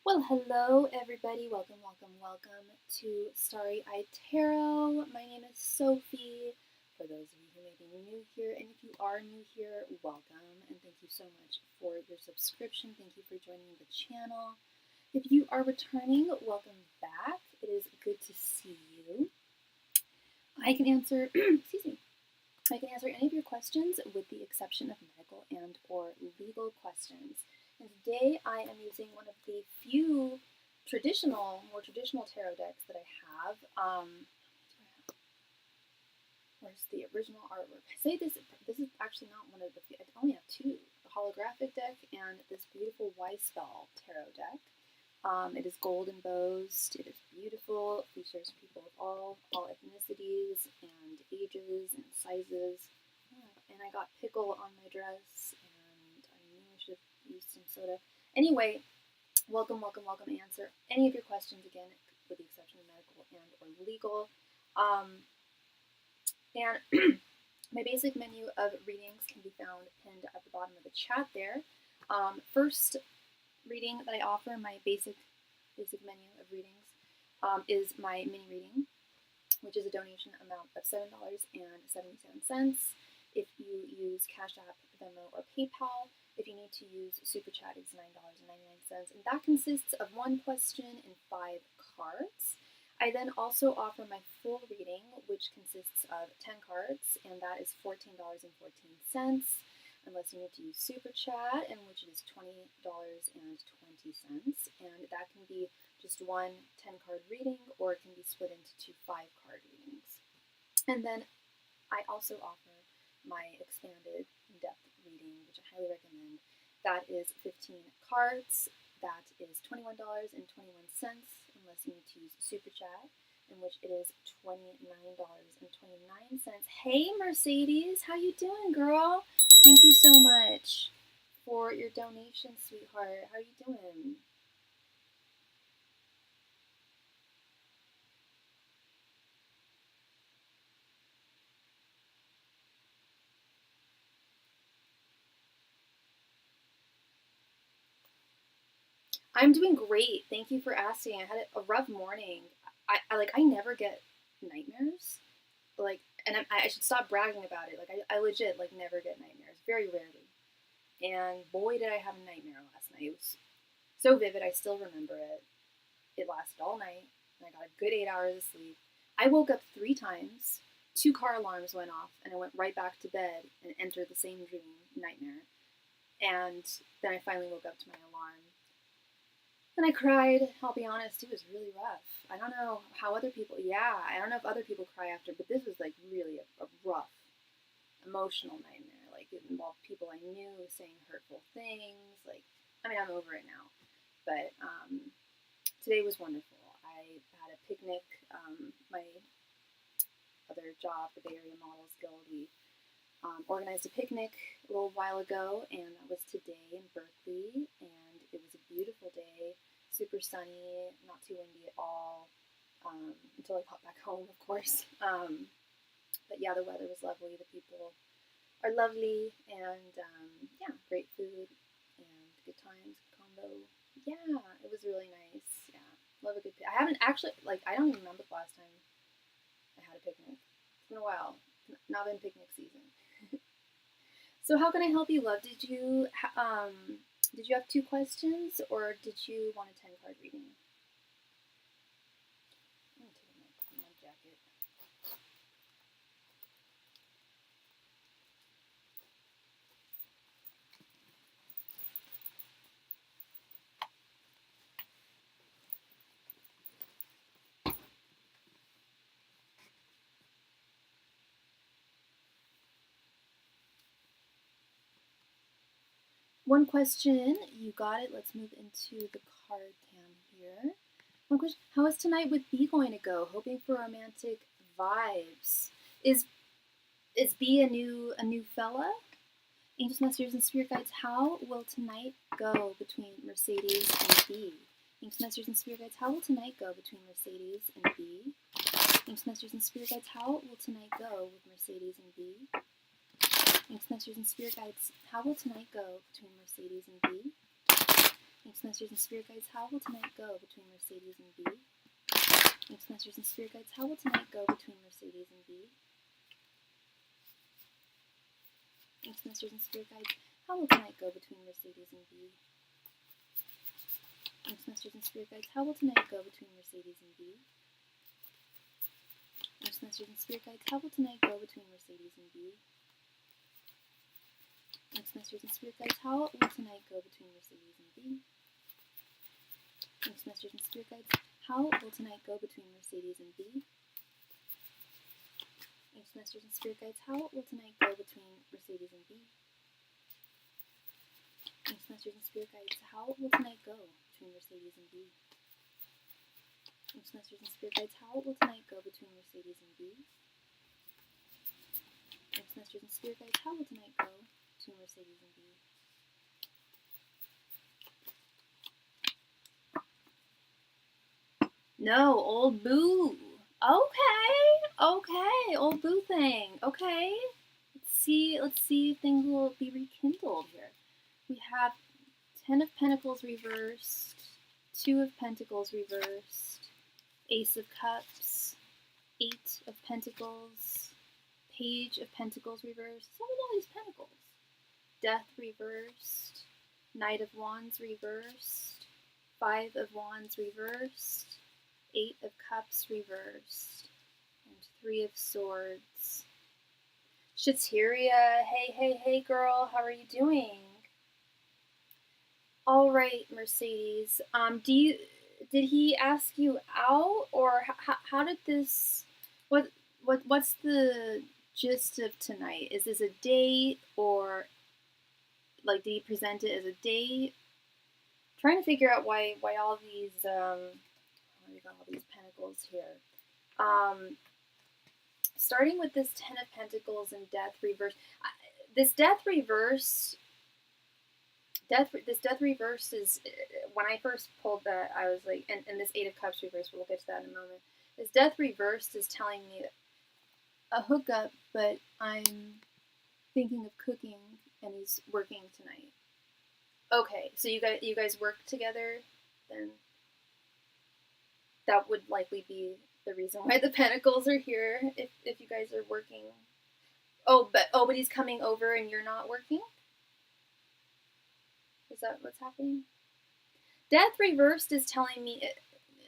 Well, hello everybody. Welcome to Starry Tarot. My name is Sophie. For those of you who may be new here, and if you are new here, welcome and thank you so much for your subscription. Thank you for joining the channel. If you are returning, welcome back. It is good to see you. I can answer, excuse me, I can answer any of your questions with the exception of medical and or legal questions. And today I am using one of the few more traditional tarot decks that I have. Where's the original artwork? I say this is actually not one of the few. I only have two: the holographic deck and this beautiful Weissbell tarot deck. It is gold embossed. It is beautiful. It features people of all ethnicities and ages and sizes. And I got pickle on my dress, and I knew I should have used some soda. Anyway, welcome. Answer any of your questions again, with the exception of medical and or legal. And my basic menu of readings can be found pinned at the bottom of the chat there. First reading that I offer, my basic menu of readings, is my mini reading, which is a donation amount of $7.77. If you use Cashapp, Venmo, or PayPal. If you need to use SuperChat, it's $9.99, and that consists of one question and 5 cards. I then also offer my full reading, which consists of 10 cards, and that is $14.14, unless you need to use SuperChat, and which is $20.20, and that can be just one 10-card reading, or it can be split into two 5-card readings. And then I also offer my expanded in-depth reading, which I highly recommend. That is 15 cards. That is $21.21, unless you need to use SuperChat, in which it is $29.29. Hey, Mercedes, how you doing, girl? Thank you so much for your donation, sweetheart. How you doing? I'm doing great. Thank you for asking. I had a rough morning. I never get nightmares. And I should stop bragging about it. I legit never get nightmares, very rarely. And boy, did I have a nightmare last night. It was so vivid. I still remember it. It lasted all night, and I got a good 8 hours of sleep. I woke up 3 times. 2 car alarms went off, and I went right back to bed and entered the same dream nightmare. And then I finally woke up to my alarm. And I cried. I'll be honest, it was really rough. I don't know how other people, I don't know if other people cry after, but this was really a rough, emotional nightmare. It involved people I knew saying hurtful things. I'm over it now. But today was wonderful. I had a picnic. My other job, the Bay Area Models Guild, we organized a picnic a little while ago, and that was today in Berkeley, and it was a beautiful day, super sunny, not too windy at all, until I got back home, of course. But yeah, the weather was lovely, the people are lovely, and great food and good times, combo. Yeah, it was really nice. Yeah, love a good picnic. I haven't actually, I don't even remember the last time I had a picnic. It's been a while. Not been picnic season. So how can I help you, love? Did you have 2 questions, or did you want a 10-card reading? I'm gonna take my jacket. One question, you got it. Let's move into the card cam here. One question: how is tonight with B going to go? Hoping for romantic vibes. Is B a new fella? Angels, messengers, and spirit guides, how will tonight go between Mercedes and B? Angels, messengers, and spirit guides, how will tonight go between Mercedes and B? Angels, messengers, and spirit guides, how will tonight go with Mercedes and B? Angels, messengers, and spirit guides, how will tonight go between Mercedes and B? Thanks, messengers and spirit guides. How will tonight go between Mercedes and B? Thanks, messengers and spirit guides. How will tonight go between Mercedes and B? Thanks, messengers and spirit guides. How will tonight go between Mercedes and B? Thanks, messengers and spirit guides. How will tonight go between Mercedes and B? Thanks, messengers and spirit guides. How will tonight go between Mercedes and B? Thanks, messengers and spirit guides. How will tonight go between Mercedes and B? Thanks, messengers and spirit guides. How will tonight go between Mercedes and B? Thanks, messengers and spirit guides. How will tonight go between Mercedes and B? Thanks, messengers and spirit guides. How will tonight go between Mercedes and B? Thanks, messengers and spirit guides. How will tonight go between Mercedes and B? Thanks, messengers and spirit guides. How will tonight go between Mercedes and B? No, old boo. Okay, old boo thing. Okay. Let's see if things will be rekindled here. We have 10 of Pentacles reversed, 2 of Pentacles reversed, Ace of Cups, 8 of Pentacles, Page of Pentacles reversed. What's with all these pentacles? Death reversed, Knight of Wands reversed, 5 of Wands reversed, 8 of Cups reversed, and 3 of Swords. Shateria, hey girl, how are you doing? All right, Mercedes. Did he ask you out, or how did this? What's the gist of tonight? Is this a date, or like did he present it as a date? I'm trying to figure out why all these we got all these pentacles here. Starting with this 10 of Pentacles and Death reverse. This Death reverse is, when I first pulled that, I was like, and this 8 of Cups reverse, we'll get to that in a moment. This Death reversed is telling me a hookup, but I'm thinking of cooking, and he's working tonight. Okay, so you guys work together, then that would likely be the reason why the Pentacles are here, if you guys are working. But he's coming over and you're not working? Is that what's happening? Death reversed is telling me,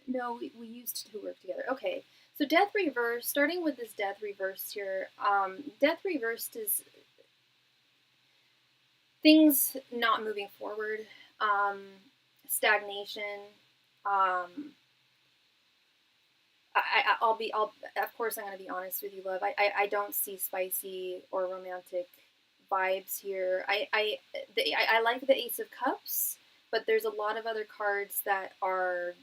no, we used to work together. Okay, so Death reversed, starting with this Death reversed here, Death reversed is things not moving forward, stagnation, of course I'm going to be honest with you, love. I don't see spicy or romantic vibes here. I like the Ace of Cups, but there's a lot of other cards that are,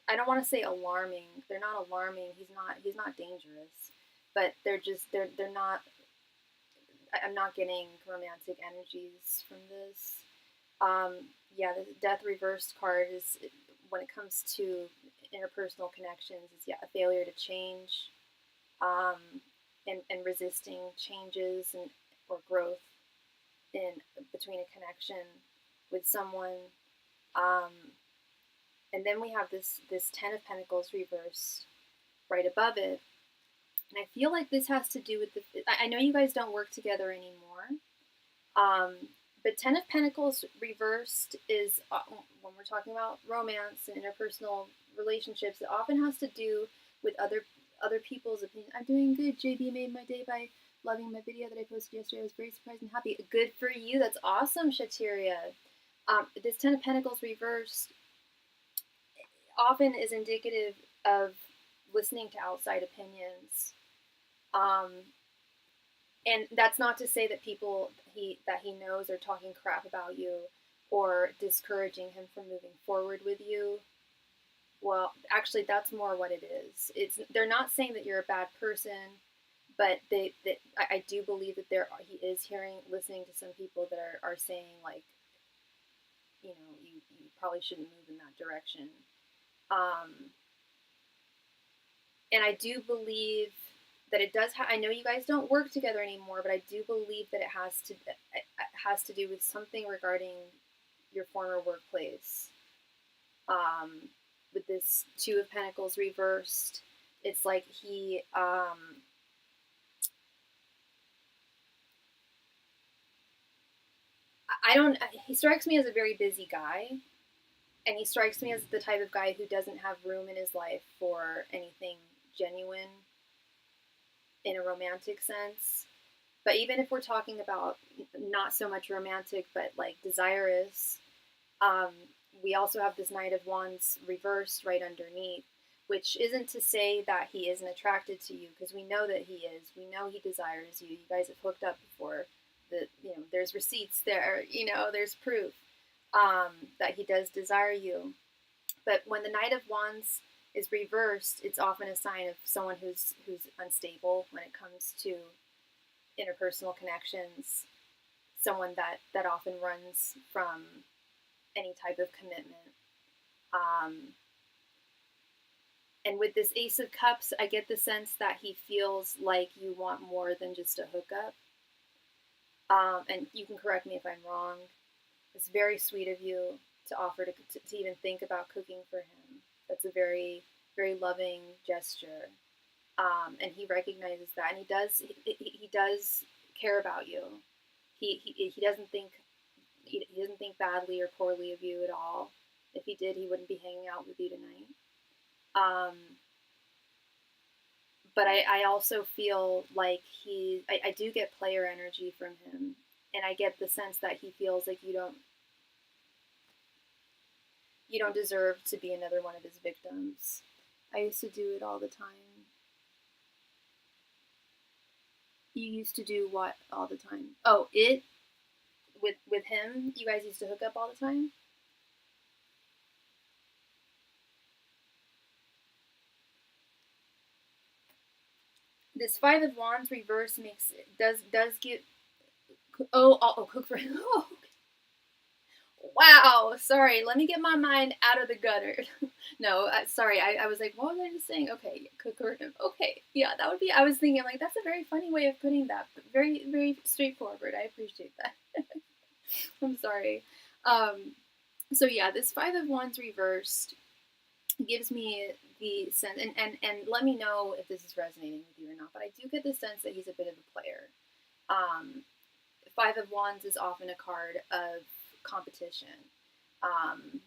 I don't want to say alarming. They're not alarming. He's not dangerous, but they're not, I'm not getting romantic energies from this. Yeah, the Death reversed card is, when it comes to interpersonal connections, is a failure to change, and resisting changes or growth in between a connection with someone. And then we have this 10 of Pentacles reversed right above it. And I feel like this has to do with I know you guys don't work together anymore. But 10 of Pentacles reversed is, when we're talking about romance and interpersonal relationships, it often has to do with other people's opinion. I'm doing good. JB made my day by loving my video that I posted yesterday. I was very surprised and happy. Good for you. That's awesome, Shateria. This 10 of Pentacles reversed often is indicative of listening to outside opinions. And that's not to say that people that he knows are talking crap about you or discouraging him from moving forward with you. Well, actually, that's more what it is. They're not saying that you're a bad person, but I do believe that he is listening to some people that are saying, like, you probably shouldn't move in that direction. And I do believe that it does. I know you guys don't work together anymore, but I do believe that it has to do with something regarding your former workplace. With this Two of Pentacles reversed, it's like he he strikes me as a very busy guy, and he strikes me as the type of guy who doesn't have room in his life for anything genuine in a romantic sense. But even if we're talking about not so much romantic, but like desirous, we also have this Knight of Wands reversed right underneath, which isn't to say that he isn't attracted to you, because we know that he is. We know he desires you. You guys have hooked up before. There's receipts there. There's proof that he does desire you. But when the Knight of Wands is reversed, it's often a sign of someone who's unstable when it comes to interpersonal connections. Someone that often runs from any type of commitment. And with this Ace of Cups, I get the sense that he feels like you want more than just a hookup. And you can correct me if I'm wrong. It's very sweet of you to offer to even think about cooking for him. That's a very, very loving gesture. And he recognizes that, and he does care about you. He doesn't think badly or poorly of you at all. If he did, he wouldn't be hanging out with you tonight. But I also feel like I do get player energy from him, and I get the sense that he feels like you don't deserve to be another one of his victims. I used to do it all the time. You used to do what all the time? Oh, with him, you guys used to hook up all the time? This Five of Wands reverse does give. Cook for him. Oh, wow, sorry. Let me get my mind out of the gutter. No, sorry. I was like, what was I just saying? Okay, cook for him. Okay, yeah, that would be. I was thinking like that's a very funny way of putting that, but very, very straightforward. I appreciate that. I'm sorry. So yeah, this Five of Wands reversed gives me the sense, and let me know if this is resonating with you or not, but I do get the sense that he's a bit of a player. Five of Wands is often a card of competition. And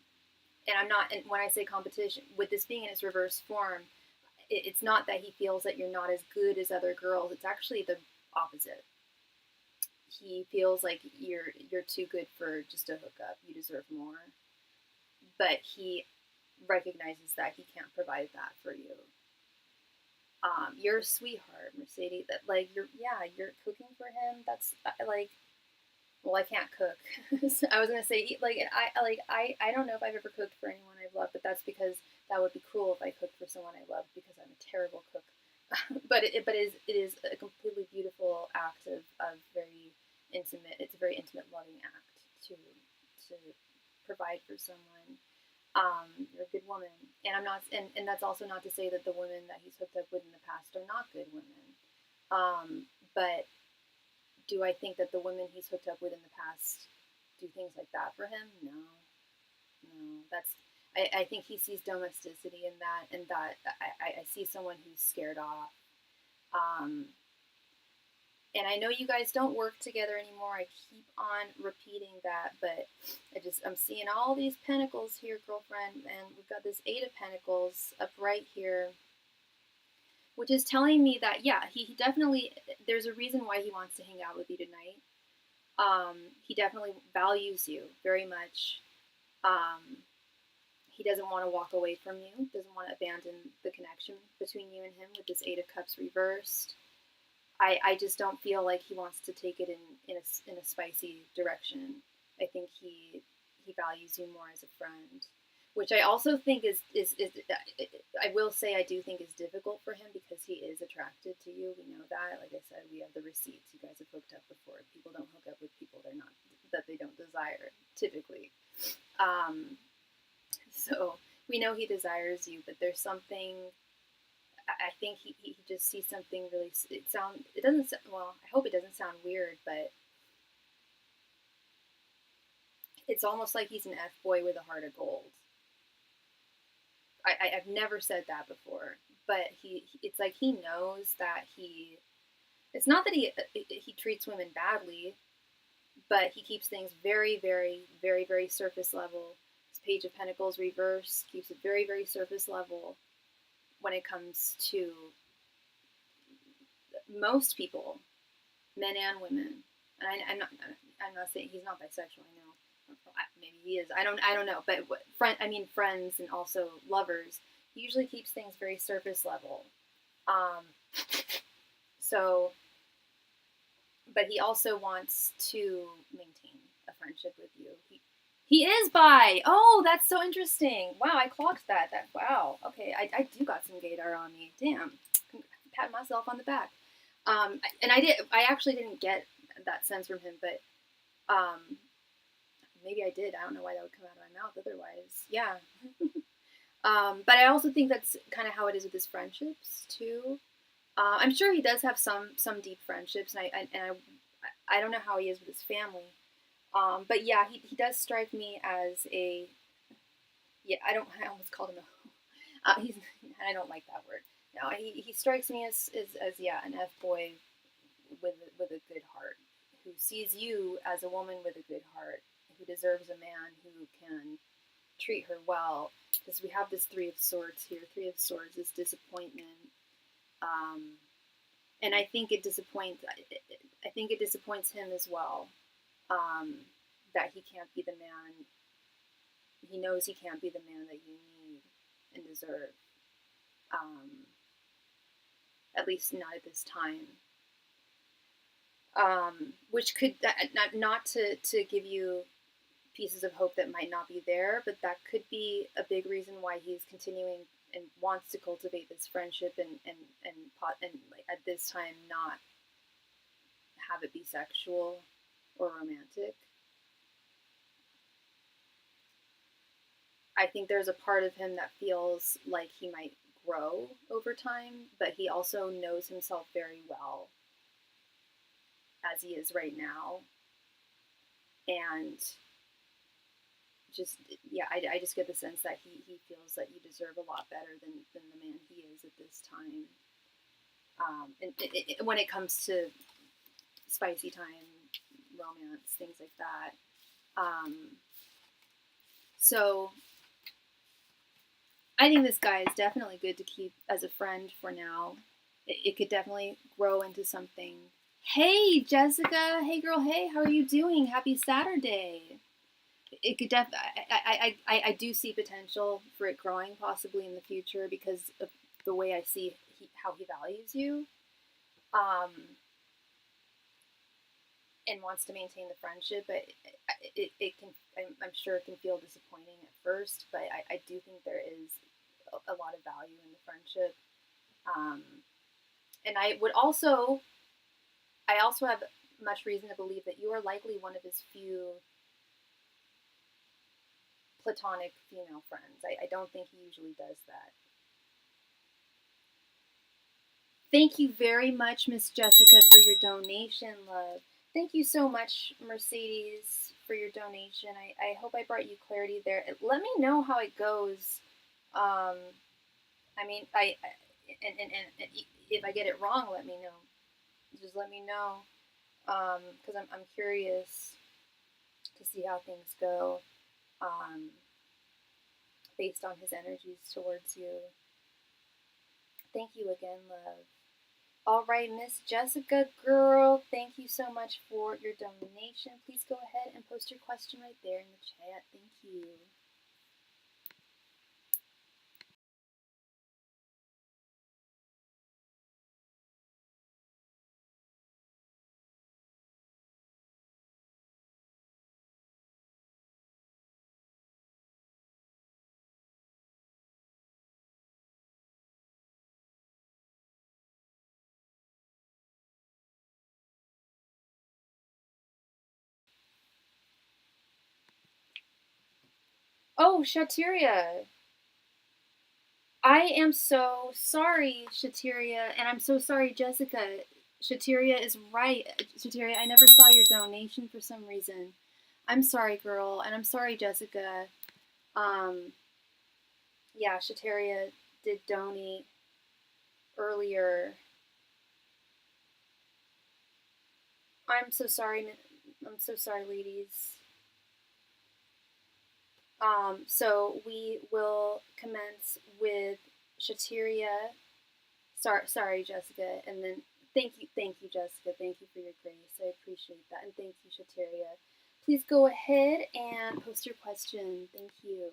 I'm not, and when I say competition, with this being in its reverse form, it's not that he feels that you're not as good as other girls. It's actually the opposite. He feels like you're too good for just a hookup. You deserve more. But he recognizes that he can't provide that for you. You're a sweetheart, Mercedes. That you're cooking for him. That's like, well, I can't cook. So I was gonna say I don't know if I've ever cooked for anyone I've loved, but that's because that would be cruel if I cooked for someone I loved, because I'm a terrible cook. But it is a completely beautiful act of very intimate. It's a very intimate, loving act to provide for someone. You're a good woman, and I'm not, and that's also not to say that the women that he's hooked up with in the past are not good women. But do I think that the women he's hooked up with in the past do things like that for him? No. I think he sees domesticity in that, and that I see someone who's scared off. And I know you guys don't work together anymore. I keep on repeating that, but I'm seeing all these pentacles here, girlfriend, and we've got this Eight of Pentacles up right here, which is telling me that, yeah, he definitely, there's a reason why he wants to hang out with you tonight. He definitely values you very much. He doesn't want to walk away from you, doesn't want to abandon the connection between you and him with this Eight of Cups reversed. I just don't feel like he wants to take it in a spicy direction. I think he values you more as a friend, which I also think is I will say I do think is difficult for him, because he is attracted to you. We know that. Like I said, we have the receipts. You guys have hooked up before. People don't hook up with people that they don't desire typically. So we know he desires you, but there's something. I think he just sees something really. It doesn't. Well, I hope it doesn't sound weird, but it's almost like he's an F-boy with a heart of gold. I've never said that before, but it's like he knows that it's not that he treats women badly, but he keeps things very, very, very, very surface level. His Page of Pentacles reverse keeps it very, very surface level when it comes to most people, men and women. And I'm not saying he's not bisexual. I know, maybe he is. I don't know. But friends and also lovers. He usually keeps things very surface level. So, but he also wants to maintain a friendship with you. He is bi. Oh, that's so interesting. Wow, I clocked that. Wow. Okay, I do got some gaydar on me. Damn. Pat myself on the back. And I actually didn't get that sense from him, but maybe I did. I don't know why that would come out of my mouth otherwise. Yeah. But I also think that's kind of how it is with his friendships too. I'm sure he does have some deep friendships, and I don't know how he is with his family. But yeah, he does strike me as I almost called him I don't like that word. No, he strikes me as an F-boy with a good heart, who sees you as a woman with a good heart, who deserves a man who can treat her well. Because we have this Three of Swords here. Three of Swords is disappointment. And I think it disappoints him as well. That he can't be the man. He knows he can't be the man that you need and deserve. At least not at this time. Which could not to give you pieces of hope that might not be there, but that could be a big reason why he's continuing and wants to cultivate this friendship and like at this time not have it be sexual or romantic. I think there's a part of him that feels like he might grow over time, but he also knows himself very well as he is right now. And I just get the sense that he feels that you deserve a lot better than the man he is at this time. And when it comes to spicy time, romance, things like that. So I think this guy is definitely good to keep as a friend for now. It could definitely grow into something. Hey, Jessica. Hey, girl. Hey, how are you doing? Happy Saturday. It could I do see potential for it growing possibly in the future because of the way I see how he values you. And wants to maintain the friendship, but it can, I'm sure it can feel disappointing at first, but I do think there is a lot of value in the friendship. And I also have much reason to believe that you are likely one of his few platonic female friends. I don't think he usually does that. Thank you very much, Miss Jessica, for your donation, love. Thank you so much, Mercedes, for your donation. I hope I brought you clarity there. Let me know how it goes. I mean, and if I get it wrong, let me know. Just let me know, because I'm curious to see how things go, based on his energies towards you. Thank you again, love. All right, Miss Jessica, girl, thank you so much for your donation. Please go ahead and post your question right there in the chat. Thank you. Oh, Shatiria. I am so sorry, Shatiria, and I'm so sorry, Jessica. Shatiria is right. Shatiria, I never saw your donation for some reason. I'm sorry, girl, and I'm sorry, Jessica. Yeah, Shateria did donate earlier. I'm so sorry. I'm so sorry, ladies. So we will commence with Shateria. Sorry, Jessica, and then thank you, Jessica. Thank you for your grace. I appreciate that, and thank you, Shateria. Please go ahead and post your question. Thank you.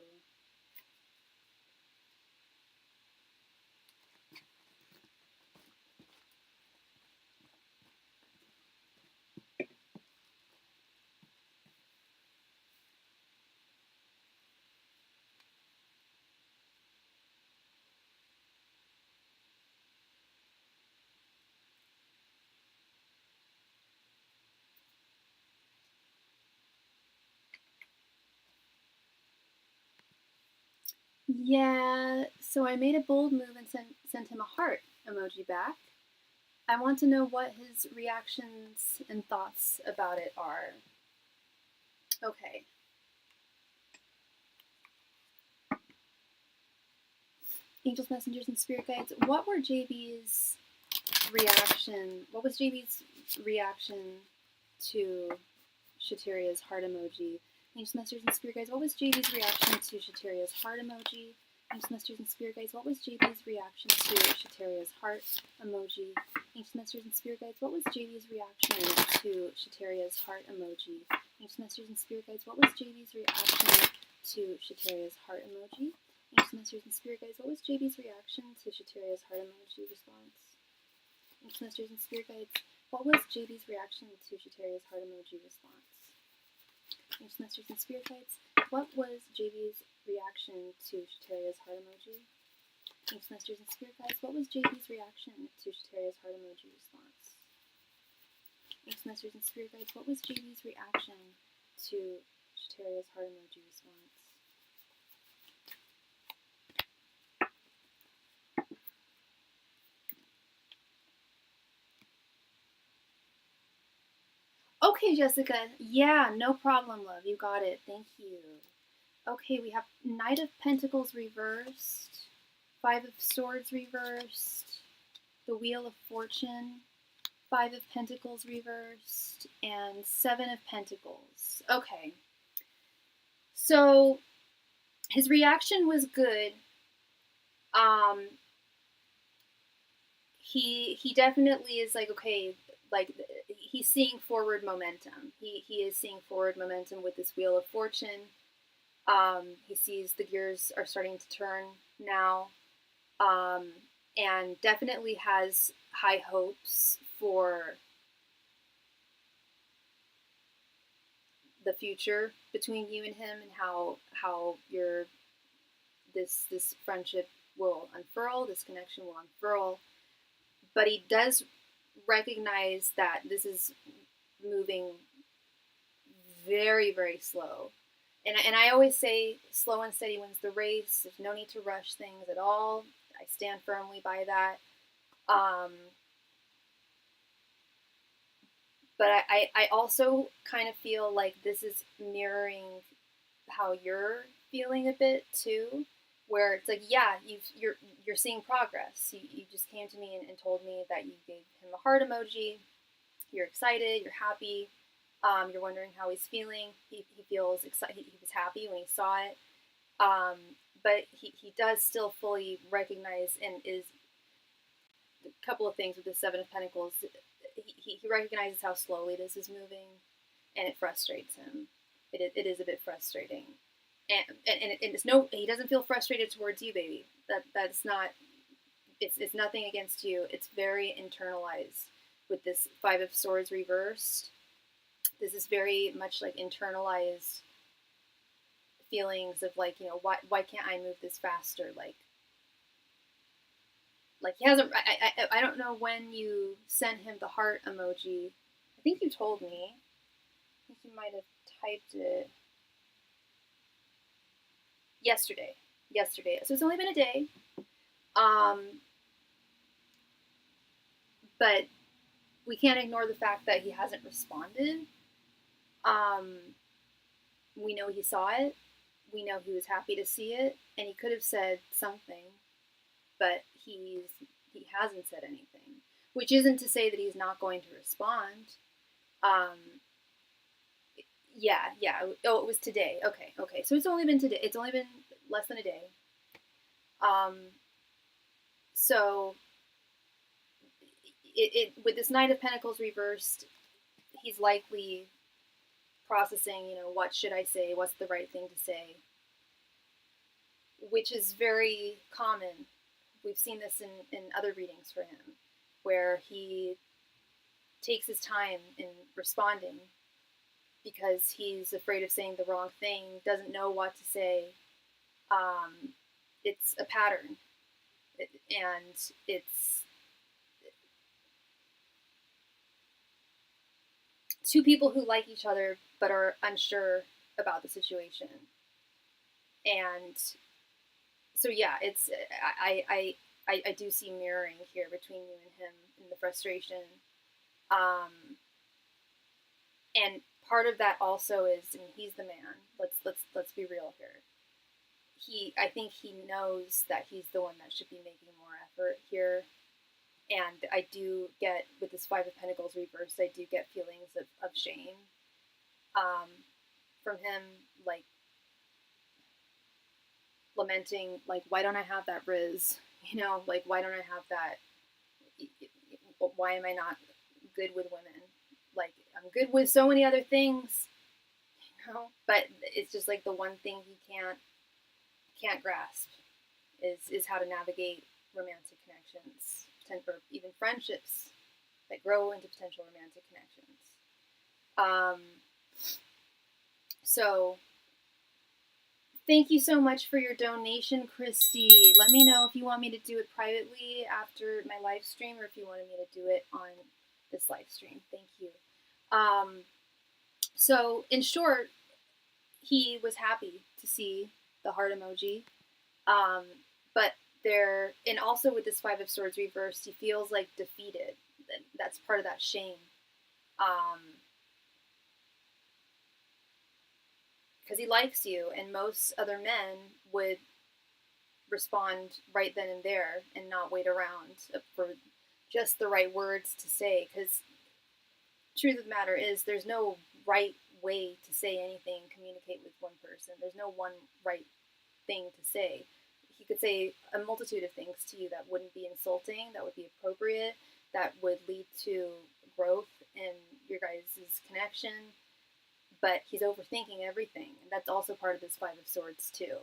Yeah, so I made a bold move and sent him a heart emoji back. I want to know what his reactions and thoughts about it are. Okay. Angels, messengers, and spirit guides. What were JB's reaction? What was JB's reaction to Shateria's heart emoji? Angels, messengers, and spirit guides. What was JB's reaction to Shateria's heart emoji? Angels, messengers, and spirit guides. What was JB's reaction to Shateria's heart emoji? Angels, messengers, and spirit guides. What was JB's reaction to Shateria's heart emoji? Angels, messengers, and spirit guides. What was JB's reaction to Shateria's heart emoji? Angels, messengers, and spirit guides. What was JB's reaction to Shateria's heart emoji response? Angels, messengers, and spirit guides. What was JB's reaction to Shateria's heart emoji response? Angels, messengers, and spirit guides. What was JB's reaction to Shateria's heart emoji? Angels, messengers, and spirit guides. What was JB's reaction to Shateria's heart emoji response? Angels, messengers, and spirit guides. What was JB's reaction to Shateria's heart emoji response? Okay, Jessica. Yeah, no problem, love. You got it. Thank you. Okay, we have Knight of Pentacles reversed, Five of Swords reversed, the Wheel of Fortune, Five of Pentacles reversed, and Seven of Pentacles. Okay. So his reaction was good. He definitely is like, okay, like he's seeing forward momentum. He is seeing forward momentum with this Wheel of Fortune. He sees the gears are starting to turn now, and definitely has high hopes for the future between you and him, and how your this friendship will unfurl, this connection will unfurl. But he does recognize that this is moving very, very slow. And I always say slow and steady wins the race. There's no need to rush things at all. I stand firmly by that. But I also kind of feel like this is mirroring how you're feeling a bit too, where it's like, yeah, you're seeing progress. You just came to me and told me that you gave him a heart emoji. You're excited. You're happy. You're wondering how he's feeling. He feels excited. He was happy when he saw it. But he does still fully recognize and is a couple of things with the Seven of Pentacles. He recognizes how slowly this is moving, and it frustrates him. It is a bit frustrating, and it's no. He doesn't feel frustrated towards you, baby. That's not. It's nothing against you. It's very internalized with this Five of Swords reversed. This is very much like internalized feelings of like, why can't I move this faster? Like he hasn't. I don't know when you sent him the heart emoji. I think you told me. I think you might have typed it yesterday. Yesterday. So it's only been a day. Um, but we can't ignore the fact that he hasn't responded. Um, We know he saw it. We know he was happy to see it, and he could have said something, but he hasn't said anything, which isn't to say that he's not going to respond. Yeah. Oh, it was today. Okay. So it's only been today. It's only been less than a day. So with this Knight of Pentacles reversed, he's likely processing, what should I say? What's the right thing to say? Which is very common. We've seen this in other readings for him, where he takes his time in responding because he's afraid of saying the wrong thing, doesn't know what to say. It's a pattern, and it's two people who like each other but are unsure about the situation. And so yeah, it's I do see mirroring here between you and him in the frustration. And part of that also is, and he's the man. Let's be real here. I think he knows that he's the one that should be making more effort here. And I do get, with this Five of Pentacles reversed, I do get feelings of shame from him, like lamenting, like, why don't I have that Riz? Like, why don't I have that? Why am I not good with women? Like, I'm good with so many other things, but it's just like the one thing he can't grasp is how to navigate romantic connections, or even friendships that grow into potential romantic connections. So thank you so much for your donation, Christy. Let me know if you want me to do it privately after my live stream, or if you wanted me to do it on this live stream. Thank you. So in short, he was happy to see the heart emoji, but and also with this Five of Swords reversed, he feels like defeated. That's part of that shame. Because he likes you, and most other men would respond right then and there and not wait around for just the right words to say. Because truth of the matter is, there's no right way to say anything, communicate with one person. There's no one right thing to say. He could say a multitude of things to you that wouldn't be insulting, that would be appropriate, that would lead to growth in your guys' connection, but he's overthinking everything, and that's also part of this Five of Swords too.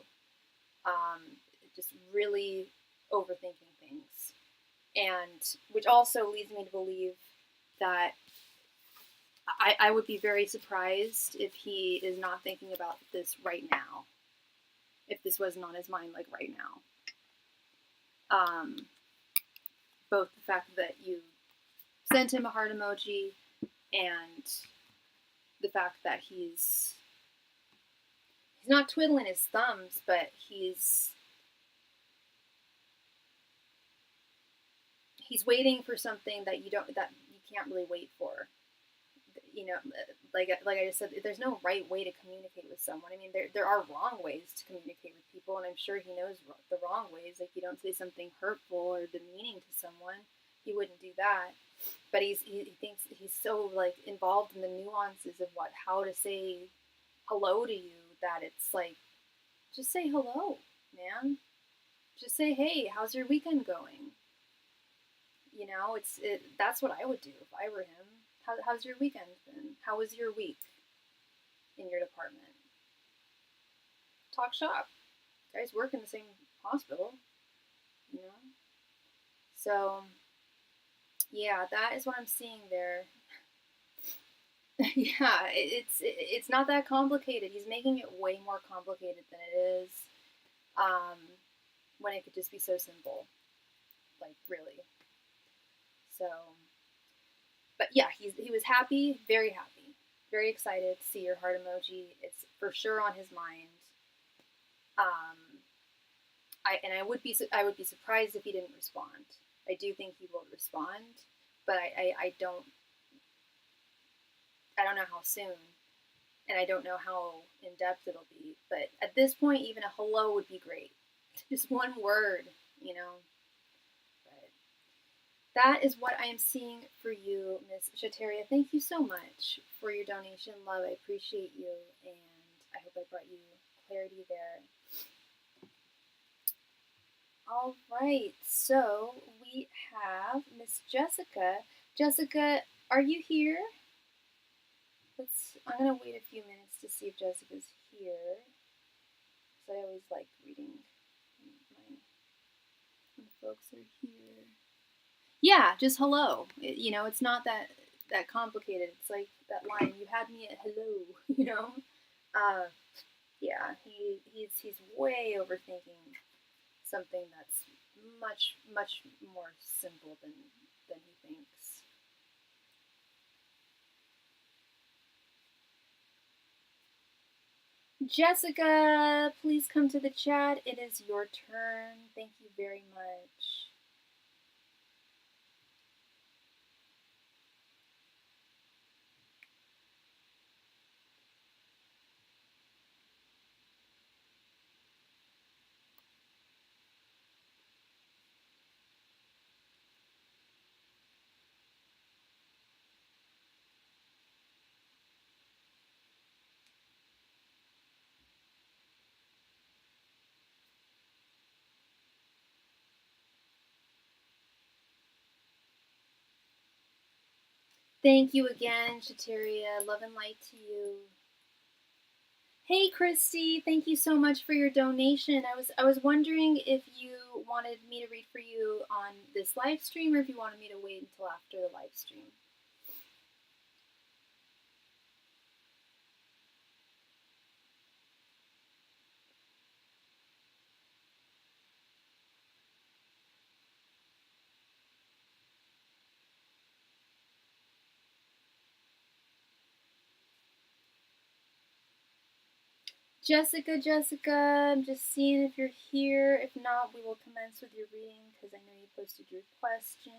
Just really overthinking things, and which also leads me to believe that I would be very surprised if he is not thinking about this right now. If this wasn't on his mind, like right now. Both the fact that you sent him a heart emoji and the fact that he's not twiddling his thumbs, but he's waiting for something that you can't really wait for. Like I just said, there's no right way to communicate with someone. I mean, there are wrong ways to communicate with people, and I'm sure he knows the wrong ways. Like, you don't say something hurtful or demeaning to someone. He wouldn't do that. But he thinks he's so like involved in the nuances of how to say hello to you that it's like, just say hello, man. Just say, hey, how's your weekend going? That's what I would do if I were him. How's your weekend been? How was your week in your department? Talk shop. You guys work in the same hospital, So, yeah, that is what I'm seeing there. Yeah, it's not that complicated. He's making it way more complicated than it is, when it could just be so simple. Like, really. So, but yeah, he was happy, very very excited to see your heart emoji. It's for sure on his mind. I would be surprised if he didn't respond. I do think he will respond, but I don't know how soon. and I don't know how in depth it'll be. But at this point, even a hello would be great. Just one word, you know. But that is what I am seeing for you, Miss Shateria. Thank you so much for your donation, love. I appreciate you, and I hope I brought you clarity there. All right, so we have Miss Jessica. Jessica, are you here? I'm gonna wait a few minutes to see if Jessica's here. So I always like reading when folks are here. Yeah, just hello. It's not that complicated. It's like that line, "You had me at hello," Yeah, he's way overthinking something that's much more simple than he thinks. Jessica, please come to the chat. It is your turn. Thank you very much. Thank you again, Shateria. Love and light to you. Hey, Christy. Thank you so much for your donation. I was wondering if you wanted me to read for you on this live stream, or if you wanted me to wait until after the live stream. Jessica, I'm just seeing if you're here. If not, we will commence with your reading because I know you posted your question.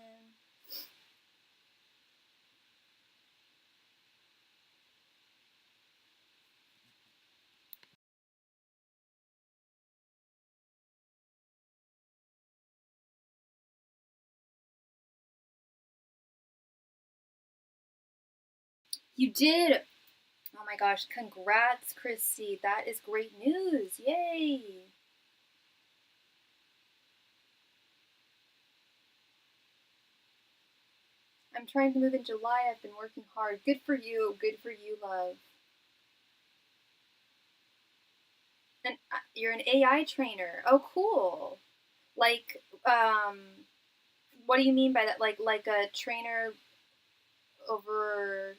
You did! Oh my gosh, congrats, Christy. That is great news. Yay! I'm trying to move in July. I've been working hard. Good for you. Good for you, love. And you're an AI trainer. Oh, cool. Like, what do you mean by that? Like a trainer over,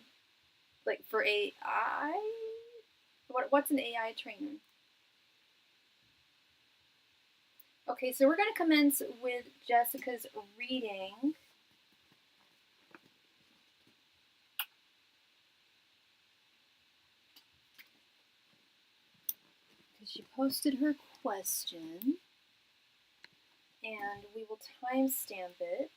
like, for AI? What's an AI trainer? Okay, so we're going to commence with Jessica's reading. Because she posted her question. And we will timestamp it.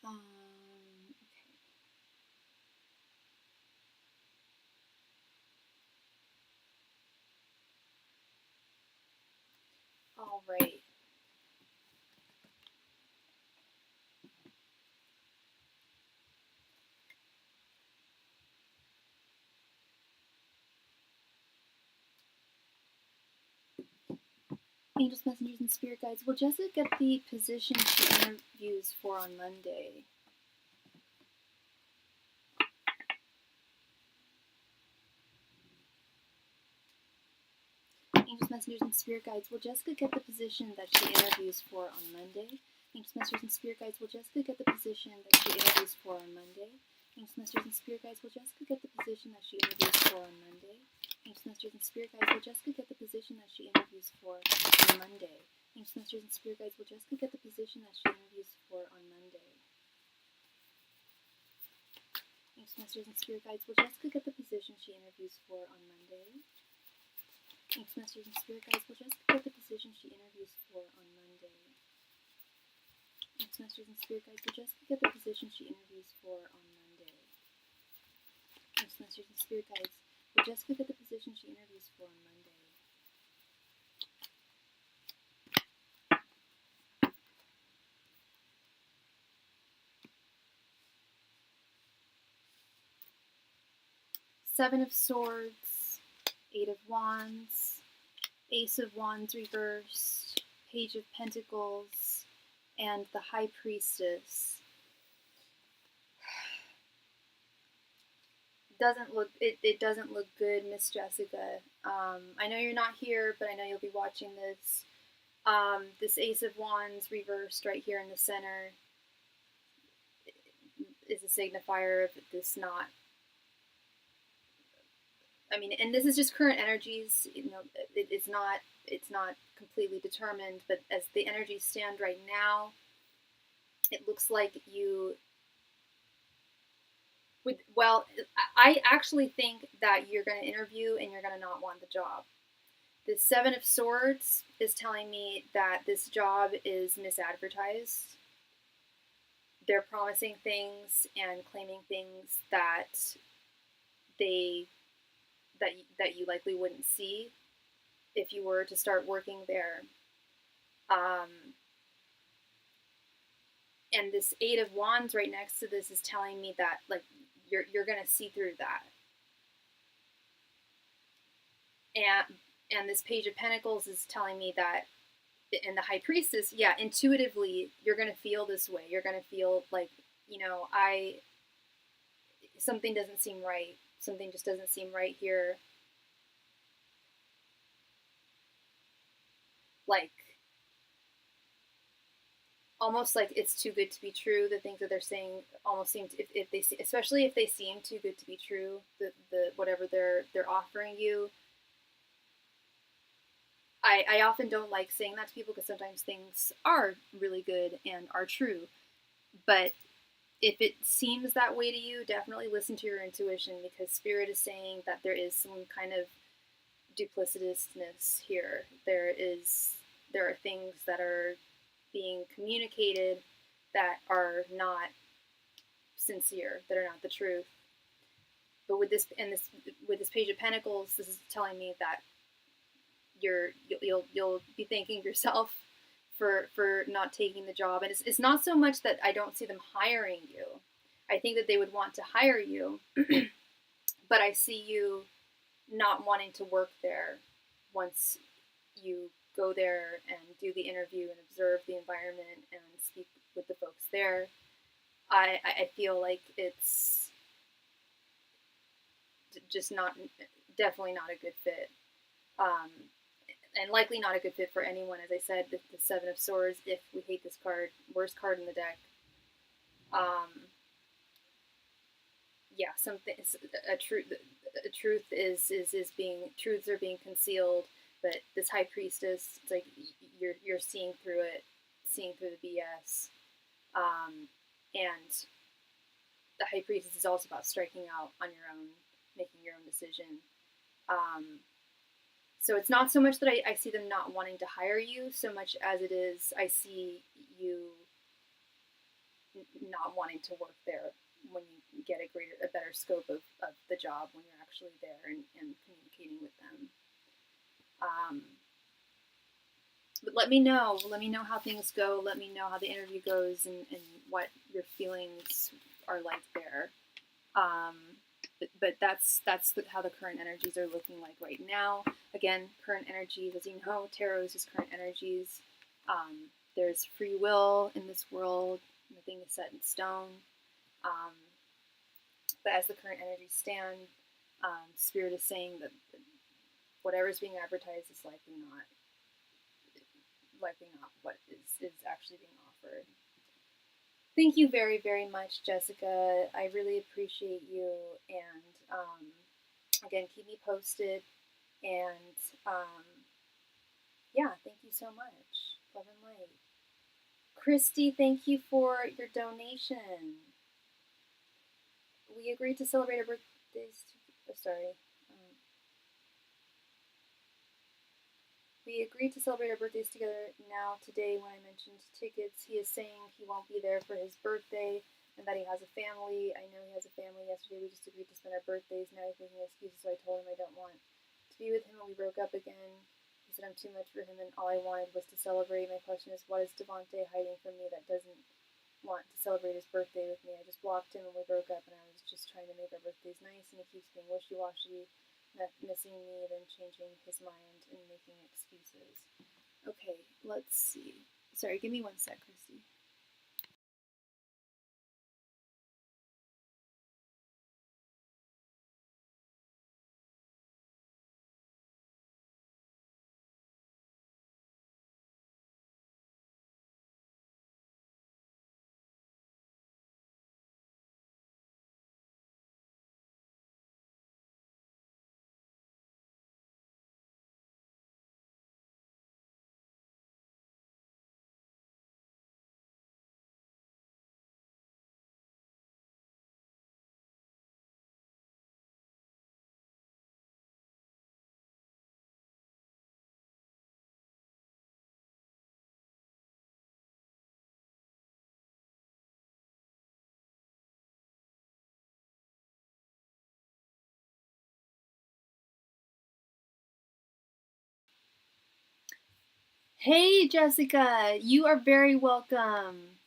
Okay. All right. Angels, messengers, and spirit guides. Will Jessica get the position she interviews for on Monday? Angels, messengers, and spirit guides. Will Jessica get the position that she interviews for on Monday? Angels, messengers, and spirit guides. Will Jessica get the position that she interviews for on Monday? Angels, messengers, and spirit guides. Will Jessica get the position that she interviews for on Monday? Angels, messengers, and spirit guides. Will Jessica get the position that she interviews for on Monday? Angels, messengers, and spirit guides. Will Jessica get the position that she interviews for on Monday? Angels, messengers, and spirit guides. Will Jessica get the position she interviews for on Monday? Thanks, Masters and Spirit Guides. Will Jessica get the position she interviews for on Monday? Thanks, Masters and Spirit Guides. Will Jessica get the position she interviews for on Monday? Thanks, Masters and Spirit Guides. Will Jessica get the position she interviews for on Monday? Seven of Swords, Eight of Wands, Ace of Wands reversed, Page of Pentacles, and the High Priestess. It doesn't look good, Miss Jessica. I know you're not here, but I know you'll be watching this. This Ace of Wands reversed right here in the center is a signifier of this not. I mean, and this is just current energies. You know, it's not completely determined, but as the energies stand right now, it looks like you would. Well, I actually think that you're going to interview and you're going to not want the job. The Seven of Swords is telling me that this job is misadvertised. They're promising things and claiming things that you likely wouldn't see if you were to start working there. And this Eight of Wands right next to this is telling me that like you're gonna see through that. And this Page of Pentacles is telling me that, and the High Priestess, yeah, intuitively you're gonna feel this way. You're gonna feel like, you know, something doesn't seem right. Something just doesn't seem right here. Like, almost like it's too good to be true. The things that they're saying almost seem to, especially if they seem too good to be true, the whatever they're offering you. I often don't like saying that to people because sometimes things are really good and are true. But if it seems that way to you, definitely listen to your intuition, because Spirit is saying that there is some kind of duplicitousness here. There are things that are being communicated that are not sincere, that are not the truth. But with this Page of Pentacles, this is telling me that you'll be thanking yourself for not taking the job. And it's not so much that I don't see them hiring you. I think that they would want to hire you, but I see you not wanting to work there once you go there and do the interview and observe the environment and speak with the folks there. I feel like it's just definitely not a good fit. And likely not a good fit for anyone. As I said, the Seven of Swords, if we hate this card, worst card in the deck. Yeah, truths are being concealed, but this High Priestess, it's like you're seeing through it, seeing through the BS. And the High Priestess is also about striking out on your own, making your own decision. So it's not so much that I see them not wanting to hire you, so much as it is I see you not wanting to work there when you get a better scope of the job when you're actually there and communicating with them. But let me know how things go. Let me know how the interview goes and what your feelings are like there. But that's how the current energies are looking like right now. Again, current energies, as you know, tarot is just current energies. There's free will in this world. Nothing is set in stone. But as the current energies stand, Spirit is saying that whatever is being advertised is likely not what is actually being offered. Thank you very, very much, Jessica. I really appreciate you. And again, keep me posted. And yeah, thank you so much. Love and light. Christy, thank you for your donation. We agreed to celebrate our birthdays. Sorry. We agreed to celebrate our birthdays together now today when I mentioned tickets. He is saying he won't be there for his birthday and that he has a family. I know he has a family. Yesterday we just agreed to spend our birthdays. Now he's making excuses, so I told him I don't want to be with him when we broke up again. He said I'm too much for him and all I wanted was to celebrate. My question is, what is Devontae hiding from me that doesn't want to celebrate his birthday with me? I just blocked him when we broke up and I was just trying to make our birthdays nice and he keeps being wishy-washy, missing me, then changing his mind and making excuses. Okay, let's see. Sorry, give me 1 sec, Christy. Hey, Jessica, you are very welcome.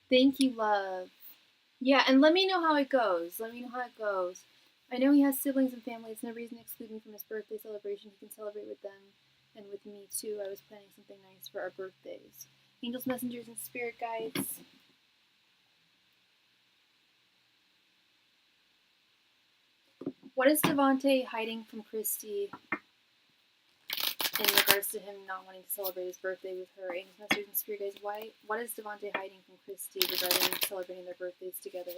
Thank you, love. Yeah, and let me know how it goes. Let me know how it goes. I know he has siblings and family. It's no reason to exclude him from his birthday celebration. He can celebrate with them and with me, too. I was planning something nice for our birthdays. Angels, messengers, and spirit guides. What is Devontae hiding from Christy in regards to him not wanting to celebrate his birthday with her? Angels, messengers, and spirit guides. What is Devontae hiding from Christy regarding celebrating their birthdays together?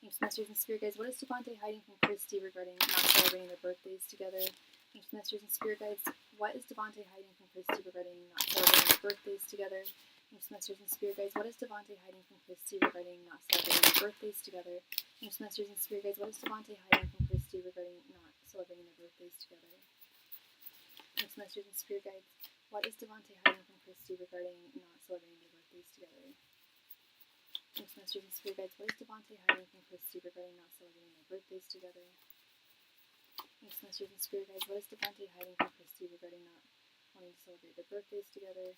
Angels, messengers, and spirit guides. What is Devontae hiding from Christy regarding not celebrating their birthdays together? Angels, messengers, and spirit guides. What is Devontae hiding from Christy regarding not celebrating their birthdays together? Angels, messengers, and spirit guides. What is Devontae hiding from Christy regarding not celebrating their birthdays together? Angels, messengers, and spirit guides. What is Devontae hiding from Christy regarding not celebrating their birthdays together? Angels, messengers, and spirit guides. What is Devontae hiding from Christy regarding not celebrating their birthdays together? Angels, messengers, and spirit guides. What is Devontae hiding from Christy regarding not celebrating their birthdays together? Angels, messengers, and spirit guides. What is Devontae hiding from Christy regarding not wanting to celebrate their birthdays together?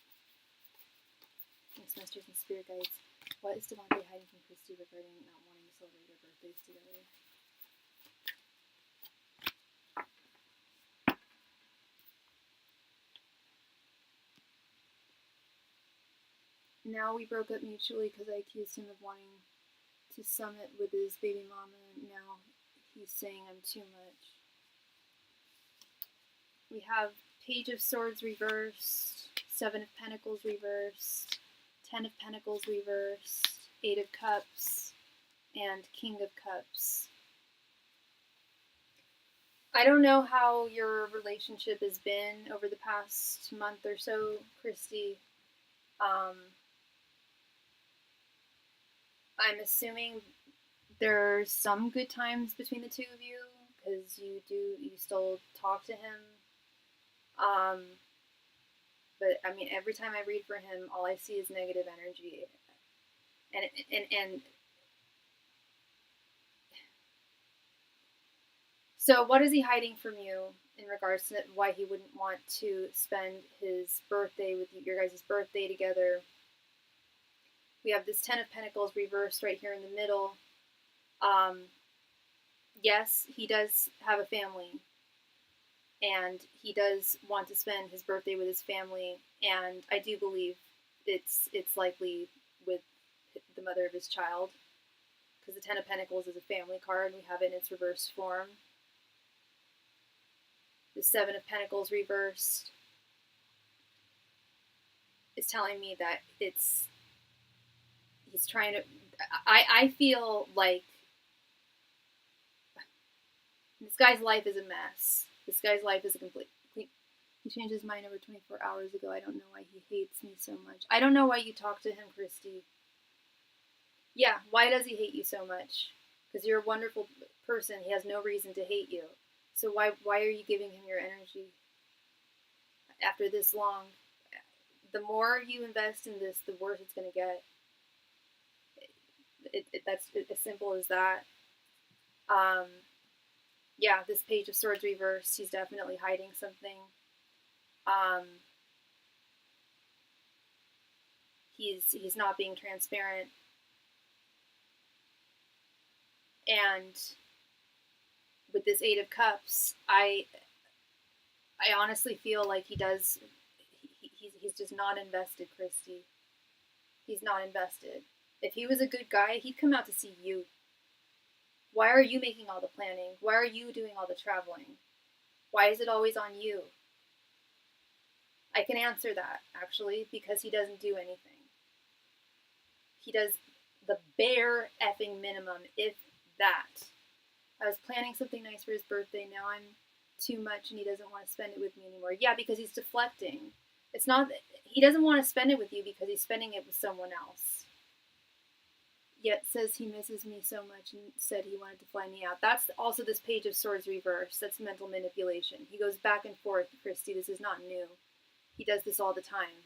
Angels, messengers, and spirit guides. What is Devontae hiding from Christy regarding not wanting to celebrate their birthdays together? Now we broke up mutually because I accused him of wanting to summit with his baby mama. Now he's saying I'm too much. We have Page of Swords reversed, 7 of Pentacles reversed, 10 of Pentacles reversed, 8 of Cups, and King of Cups. I don't know how your relationship has been over the past month or so, Christy. I'm assuming there's some good times between the two of you because you still talk to him. But I mean, every time I read for him, all I see is negative energy, and so what is he hiding from you in regards to why he wouldn't want to spend his birthday with you, your guys' birthday together? We have this 10 of Pentacles reversed right here in the middle. Yes, he does have a family, and he does want to spend his birthday with his family, and I do believe it's likely with the mother of his child, because the 10 of Pentacles is a family card, and we have it in its reversed form. The 7 of Pentacles reversed is telling me that he's trying to, I feel like this guy's life is a mess. This guy's life is a complete, he changed his mind over 24 hours ago. I don't know why he hates me so much. I don't know why you talk to him, Christy. Yeah, why does he hate you so much? Because you're a wonderful person. He has no reason to hate you. So why are you giving him your energy? after this long, the more you invest in this, the worse it's going to get. That's as simple as that. Yeah, this Page of Swords reversed, he's definitely hiding something. He's not being transparent. And with this Eight of Cups, I honestly feel like he's just not invested, Christy. He's not invested. If he was a good guy, he'd come out to see you. Why are you making all the planning? Why are you doing all the traveling? Why is it always on you? I can answer that, actually, because he doesn't do anything. He does the bare effing minimum, if that. I was planning something nice for his birthday, now I'm too much and he doesn't want to spend it with me anymore. Yeah, because he's deflecting. It's not that he doesn't want to spend it with you because he's spending it with someone else. Yet says he misses me so much and said he wanted to fly me out. That's also this Page of Swords reverse. That's mental manipulation. He goes back and forth, Christy. This is not new. He does this all the time.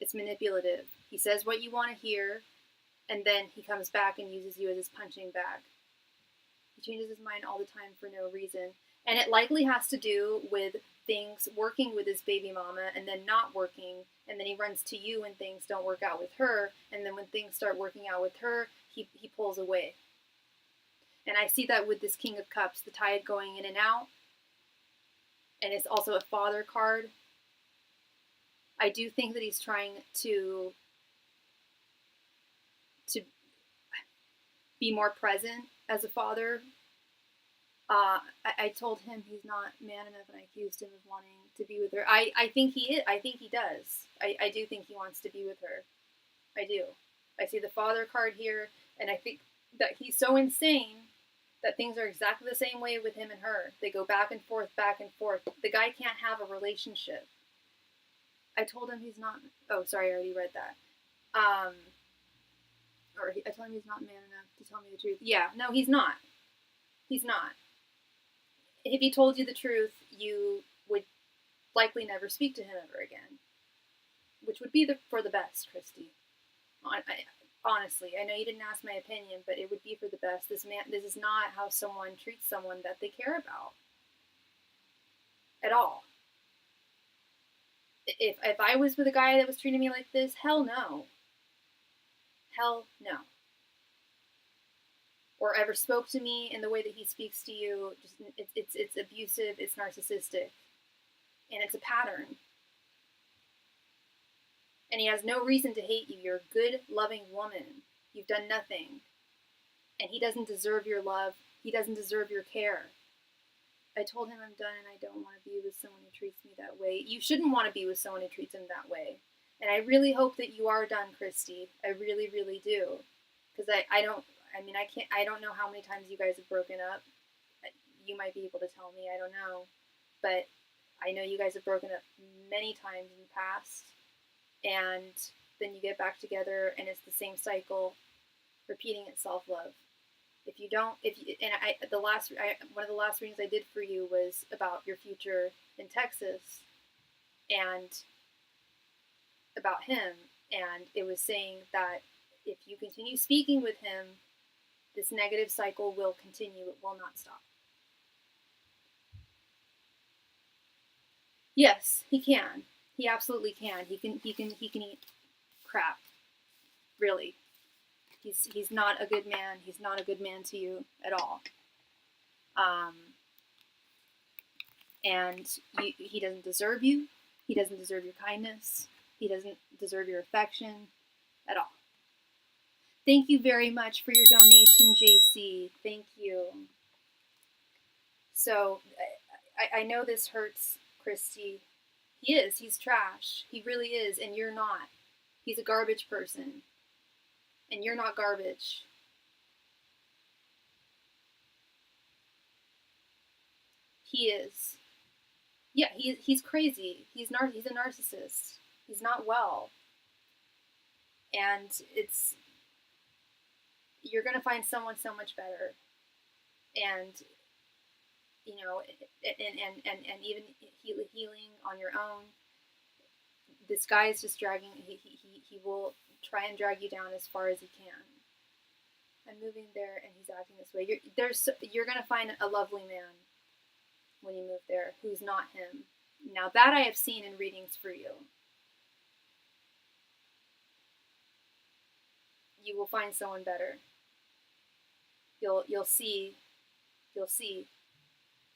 It's manipulative. He says what you want to hear, and then he comes back and uses you as his punching bag. He changes his mind all the time for no reason. And it likely has to do with things working with his baby mama and then not working, and then he runs to you when things don't work out with her, and then when things start working out with her, he pulls away. And I see that with this King of Cups, the tide going in and out, and it's also a father card. I do think that he's trying to be more present as a father. I told him he's not man enough, and I accused him of wanting to be with her. I think he is. I think he does. I do think he wants to be with her. I do. I see the father card here, and I think that he's so insane that things are exactly the same way with him and her. They go back and forth, back and forth. The guy can't have a relationship. I told him he's not. Oh, sorry, I already read that. I told him he's not man enough to tell me the truth. Yeah, no, he's not. He's not. If he told you the truth, you would likely never speak to him ever again, which would be for the best, Christy. Honestly, I know you didn't ask my opinion, but it would be for the best. This is not how someone treats someone that they care about at all. If I was with a guy that was treating me like this, hell no. Hell no. Or ever spoke to me in the way that he speaks to you, it's abusive, it's narcissistic, and it's a pattern. And he has no reason to hate you. You're a good, loving woman. You've done nothing. And he doesn't deserve your love. He doesn't deserve your care. I told him I'm done and I don't want to be with someone who treats me that way. You shouldn't want to be with someone who treats him that way. And I really hope that you are done, Christy. I really, really do. Because I don't know how many times you guys have broken up. You might be able to tell me, I don't know. But I know you guys have broken up many times in the past. And then you get back together and it's the same cycle repeating itself, love. One of the last readings I did for you was about your future in Texas and about him. And it was saying that if you continue speaking with him, this negative cycle will continue. It will not stop. Yes, he can. He absolutely can. He can eat crap. Really. He's not a good man. He's not a good man to you at all. And he doesn't deserve you. He doesn't deserve your kindness. He doesn't deserve your affection at all. Thank you very much for your donation, JC. Thank you. So, I know this hurts, Christy. He is. He's trash. He really is, and you're not. He's a garbage person. And you're not garbage. He is. Yeah, he's crazy. He's a narcissist. He's not well. And you're going to find someone so much better. And you know, and even healing on your own. This guy is just dragging. He will try and drag you down as far as he can. I'm moving there, and he's acting this way. You're gonna find a lovely man when you move there who's not him. Now that I have seen in readings for you. You will find someone better. You'll see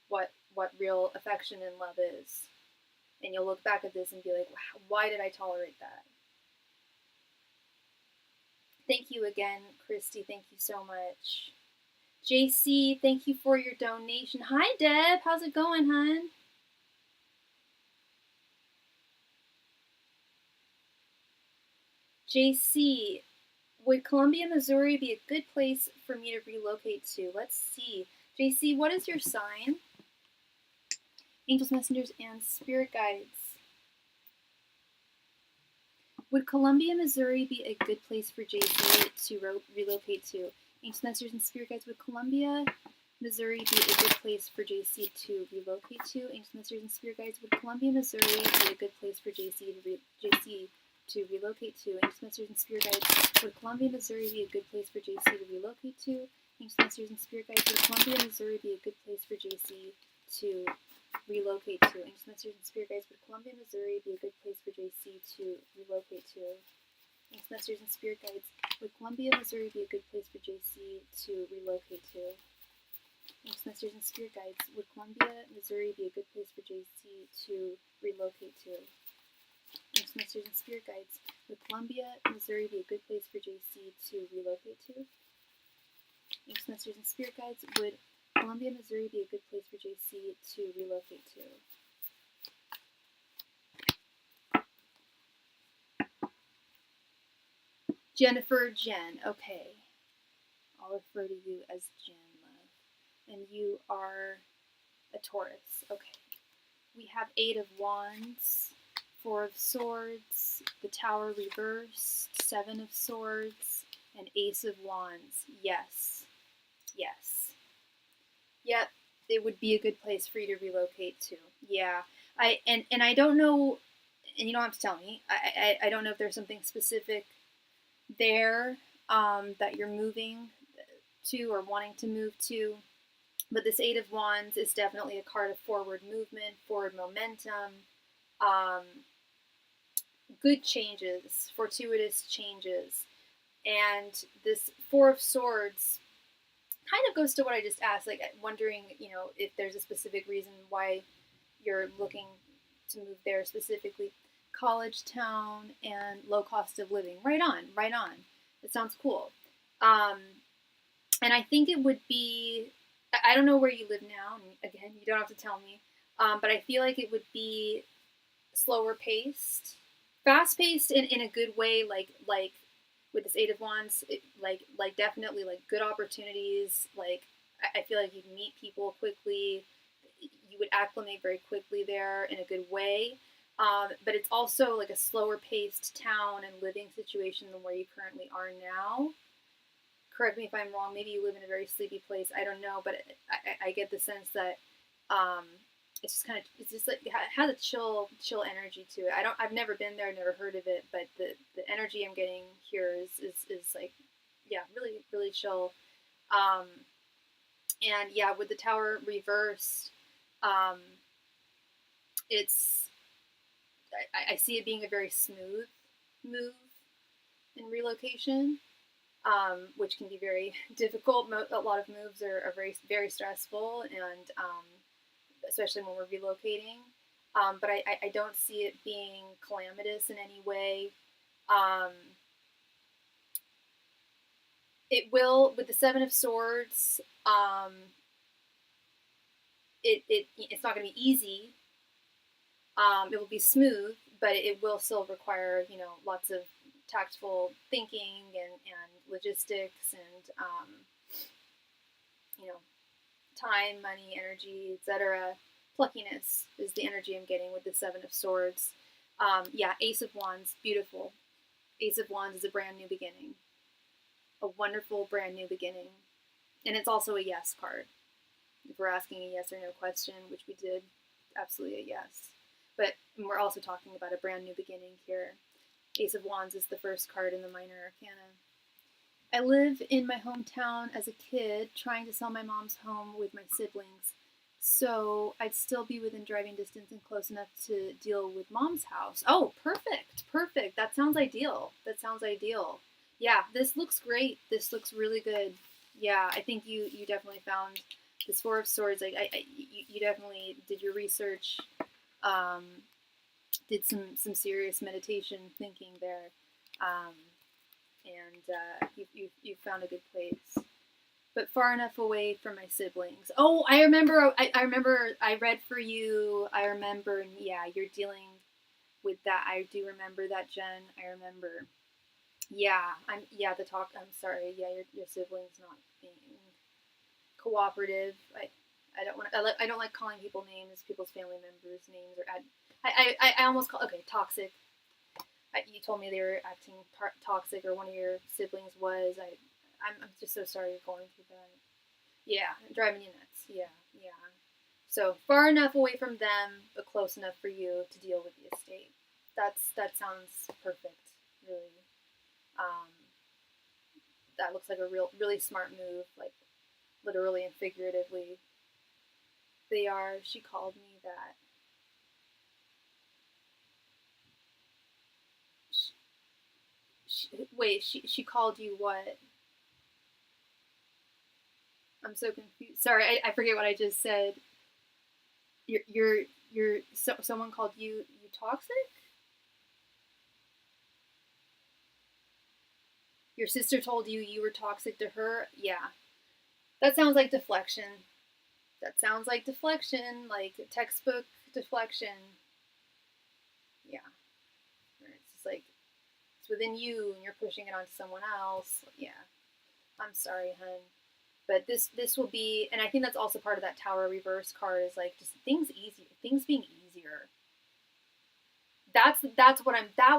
what real affection and love is, and you'll look back at this and be like, wow, why did I tolerate that? Thank you again, Christy. Thank you so much. JC, thank you for your donation. Hi, Deb. How's it going, hun? JC, would Columbia, Missouri be a good place for me to relocate to? Let's see. JC, what is your sign? Angels, messengers, and spirit guides. Would Columbia, Missouri be a good place for JC to relocate to? Angels, messengers, and spirit guides. Would Columbia, Missouri be a good place for JC to relocate to? Angels, messengers, and spirit guides. Would Columbia, Missouri be a good place for JC to relocate to? Angels, messengers, and spirit guides. Would Columbia, Missouri be a good place for JC to relocate to? Angels, messengers, and spirit guides. Would Columbia, Missouri be a good place for JC to relocate to? Angels, messengers, and spirit guides. Would Columbia, Missouri be a good place for JC to relocate to? Angels, messengers, and spirit guides. Would Columbia, Missouri be a good place for JC to relocate to? Angels, messengers, and spirit guides. Would Columbia, Missouri be a good place for JC to relocate to? Angels, messengers, and spirit guides. Would Columbia, Missouri be a good place for JC to relocate to? Angels, messengers, and spirit guides. Would Columbia, Missouri be a good place for JC to relocate to? Jennifer, Jen. Okay. I'll refer to you as Jen, love. And you are a Taurus. Okay. We have 8 of Wands, 4 of Swords, the Tower reversed, 7 of Swords, and Ace of Wands. Yes. Yes. Yep. It would be a good place for you to relocate to. Yeah. I don't know, and you don't have to tell me. I don't know if there's something specific there that you're moving to or wanting to move to. But this 8 of Wands is definitely a card of forward movement, forward momentum, good changes, fortuitous changes. And this 4 of Swords kind of goes to what I just asked, like wondering, if there's a specific reason why you're looking to move there specifically. College town and low cost of living. Right on. It sounds cool. And I think it would be, I don't know where you live now, and again, you don't have to tell me, but I feel like it would be slower paced, fast paced in a good way, like with this 8 of Wands, like definitely like good opportunities. Like I feel like you'd meet people quickly, you would acclimate very quickly there in a good way. But it's also like a slower paced town and living situation than where you currently are now. Correct me if I'm wrong. Maybe you live in a very sleepy place. I don't know, but I get the sense that it's just kind of, it's just like, it has a chill energy to it. I've never been there, never heard of it, but the energy I'm getting here is like, yeah, really, really chill. And yeah, with the Tower reversed, I see it being a very smooth move in relocation, which can be very difficult. A lot of moves are very, very stressful, and especially when we're relocating. But I don't see it being calamitous in any way. It will, with the 7 of Swords, it's not going to be easy. It will be smooth, but it will still require, lots of tactful thinking and logistics and, time, money, energy, etc. Pluckiness is the energy I'm getting with the 7 of Swords. Yeah, Ace of Wands, beautiful. Ace of Wands is a brand new beginning. A wonderful brand new beginning. And it's also a yes card. if we're asking a yes or no question, which we did, absolutely a yes. But we're also talking about a brand new beginning here. Ace of Wands is the first card in the Minor Arcana. I live in my hometown as a kid, trying to sell my mom's home with my siblings. So I'd still be within driving distance and close enough to deal with mom's house. Oh, perfect. Perfect. That sounds ideal. That sounds ideal. Yeah, this looks great. This looks really good. Yeah, I think you definitely found this Four of Swords. Like you definitely did your research. Did some serious meditation thinking there. And you found a good place. But far enough away from my siblings. Oh, I remember. I remember. I read for you. I remember. Yeah, you're dealing with that. I do remember that, Jen. I remember. Yeah, the talk. I'm sorry. Yeah, your siblings not being cooperative. I don't want. I don't like calling people names. People's family members' names. Or I almost call. Okay, toxic. You told me they were acting toxic, or one of your siblings was. I'm just so sorry you're going through that. Yeah, driving you nuts. Yeah. So far enough away from them, but close enough for you to deal with the estate. That sounds perfect. Really, that looks like a really smart move. Like literally and figuratively. They are. She called me that. She called you what? I'm so confused. Sorry, I forget what I just said. Someone called you toxic? Your sister told you were toxic to her? Yeah. That sounds like deflection. That sounds like deflection, like textbook deflection. Yeah. It's just like it's within you and you're pushing it onto someone else. Yeah. I'm sorry, hun. But this will be, and I think that's also part of that Tower reverse card is like just things being easier. That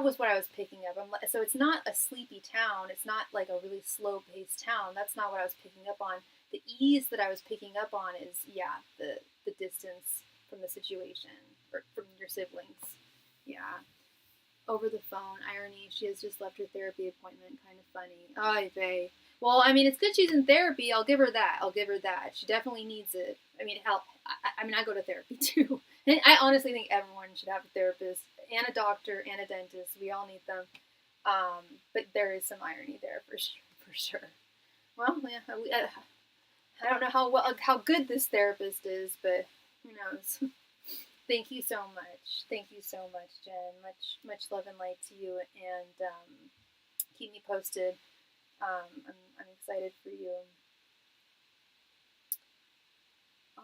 was what I was picking up. So it's not a sleepy town. It's not like a really slow paced town. That's not what I was picking up on. The ease that I was picking up on is the distance from the situation or from your siblings. Yeah. Over the phone, irony. She has just left her therapy appointment. Kind of funny. Oh, they. Well, I mean, it's good she's in therapy. I'll give her that. She definitely needs it. I mean, hell, I go to therapy too. And I honestly think everyone should have a therapist and a doctor and a dentist. We all need them. But there is some irony there for sure. Well, yeah, I don't know how good this therapist is, but who knows. Thank you so much. Thank you so much, Jen. Much love and light to you, and keep me posted. I'm excited for you.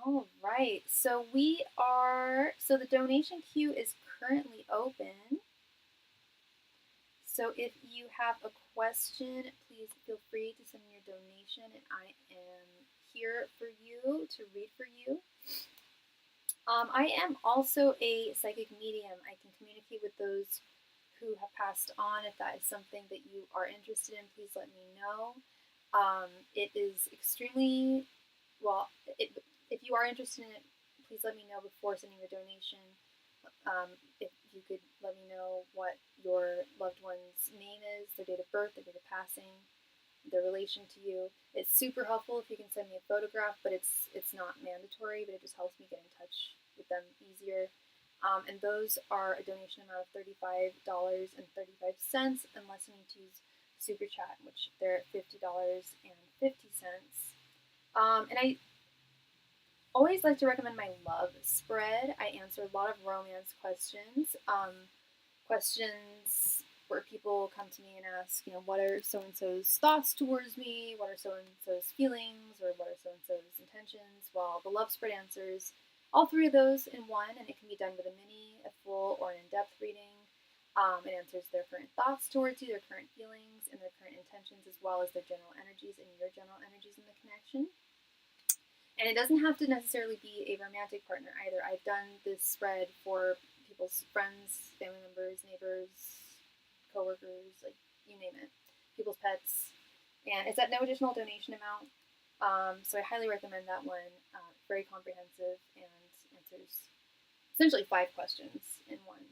All right, so the donation queue is currently open. So if you have a question, please feel free to send me your donation, and I am here for you to read for you. I am also a psychic medium. I can communicate with those who have passed on. If that is something that you are interested in, please let me know. It is extremely, well, if you are interested in it, please let me know before sending your donation. If you could let me know what your loved one's name is, their date of birth, their date of passing, their relation to you. It's super helpful if you can send me a photograph, but it's not mandatory, but it just helps me get in touch with them easier. And those are a donation amount of $35.35 unless you need to use SuperChat, which they're at $50.50. And I always like to recommend my love spread. I answer a lot of romance questions. Questions where people come to me and ask, what are so-and-so's thoughts towards me? What are so-and-so's feelings? Or what are so-and-so's intentions? Well, the love spread answers all three of those in one, and it can be done with a mini, a full, or an in-depth reading. It answers their current thoughts towards you, their current feelings, and their current intentions, as well as their general energies and your general energies in the connection. And it doesn't have to necessarily be a romantic partner either. I've done this spread for people's friends, family members, neighbors, coworkers, like you name it, people's pets. And it's at no additional donation amount. So I highly recommend that one. very comprehensive and answers essentially 5 questions in one.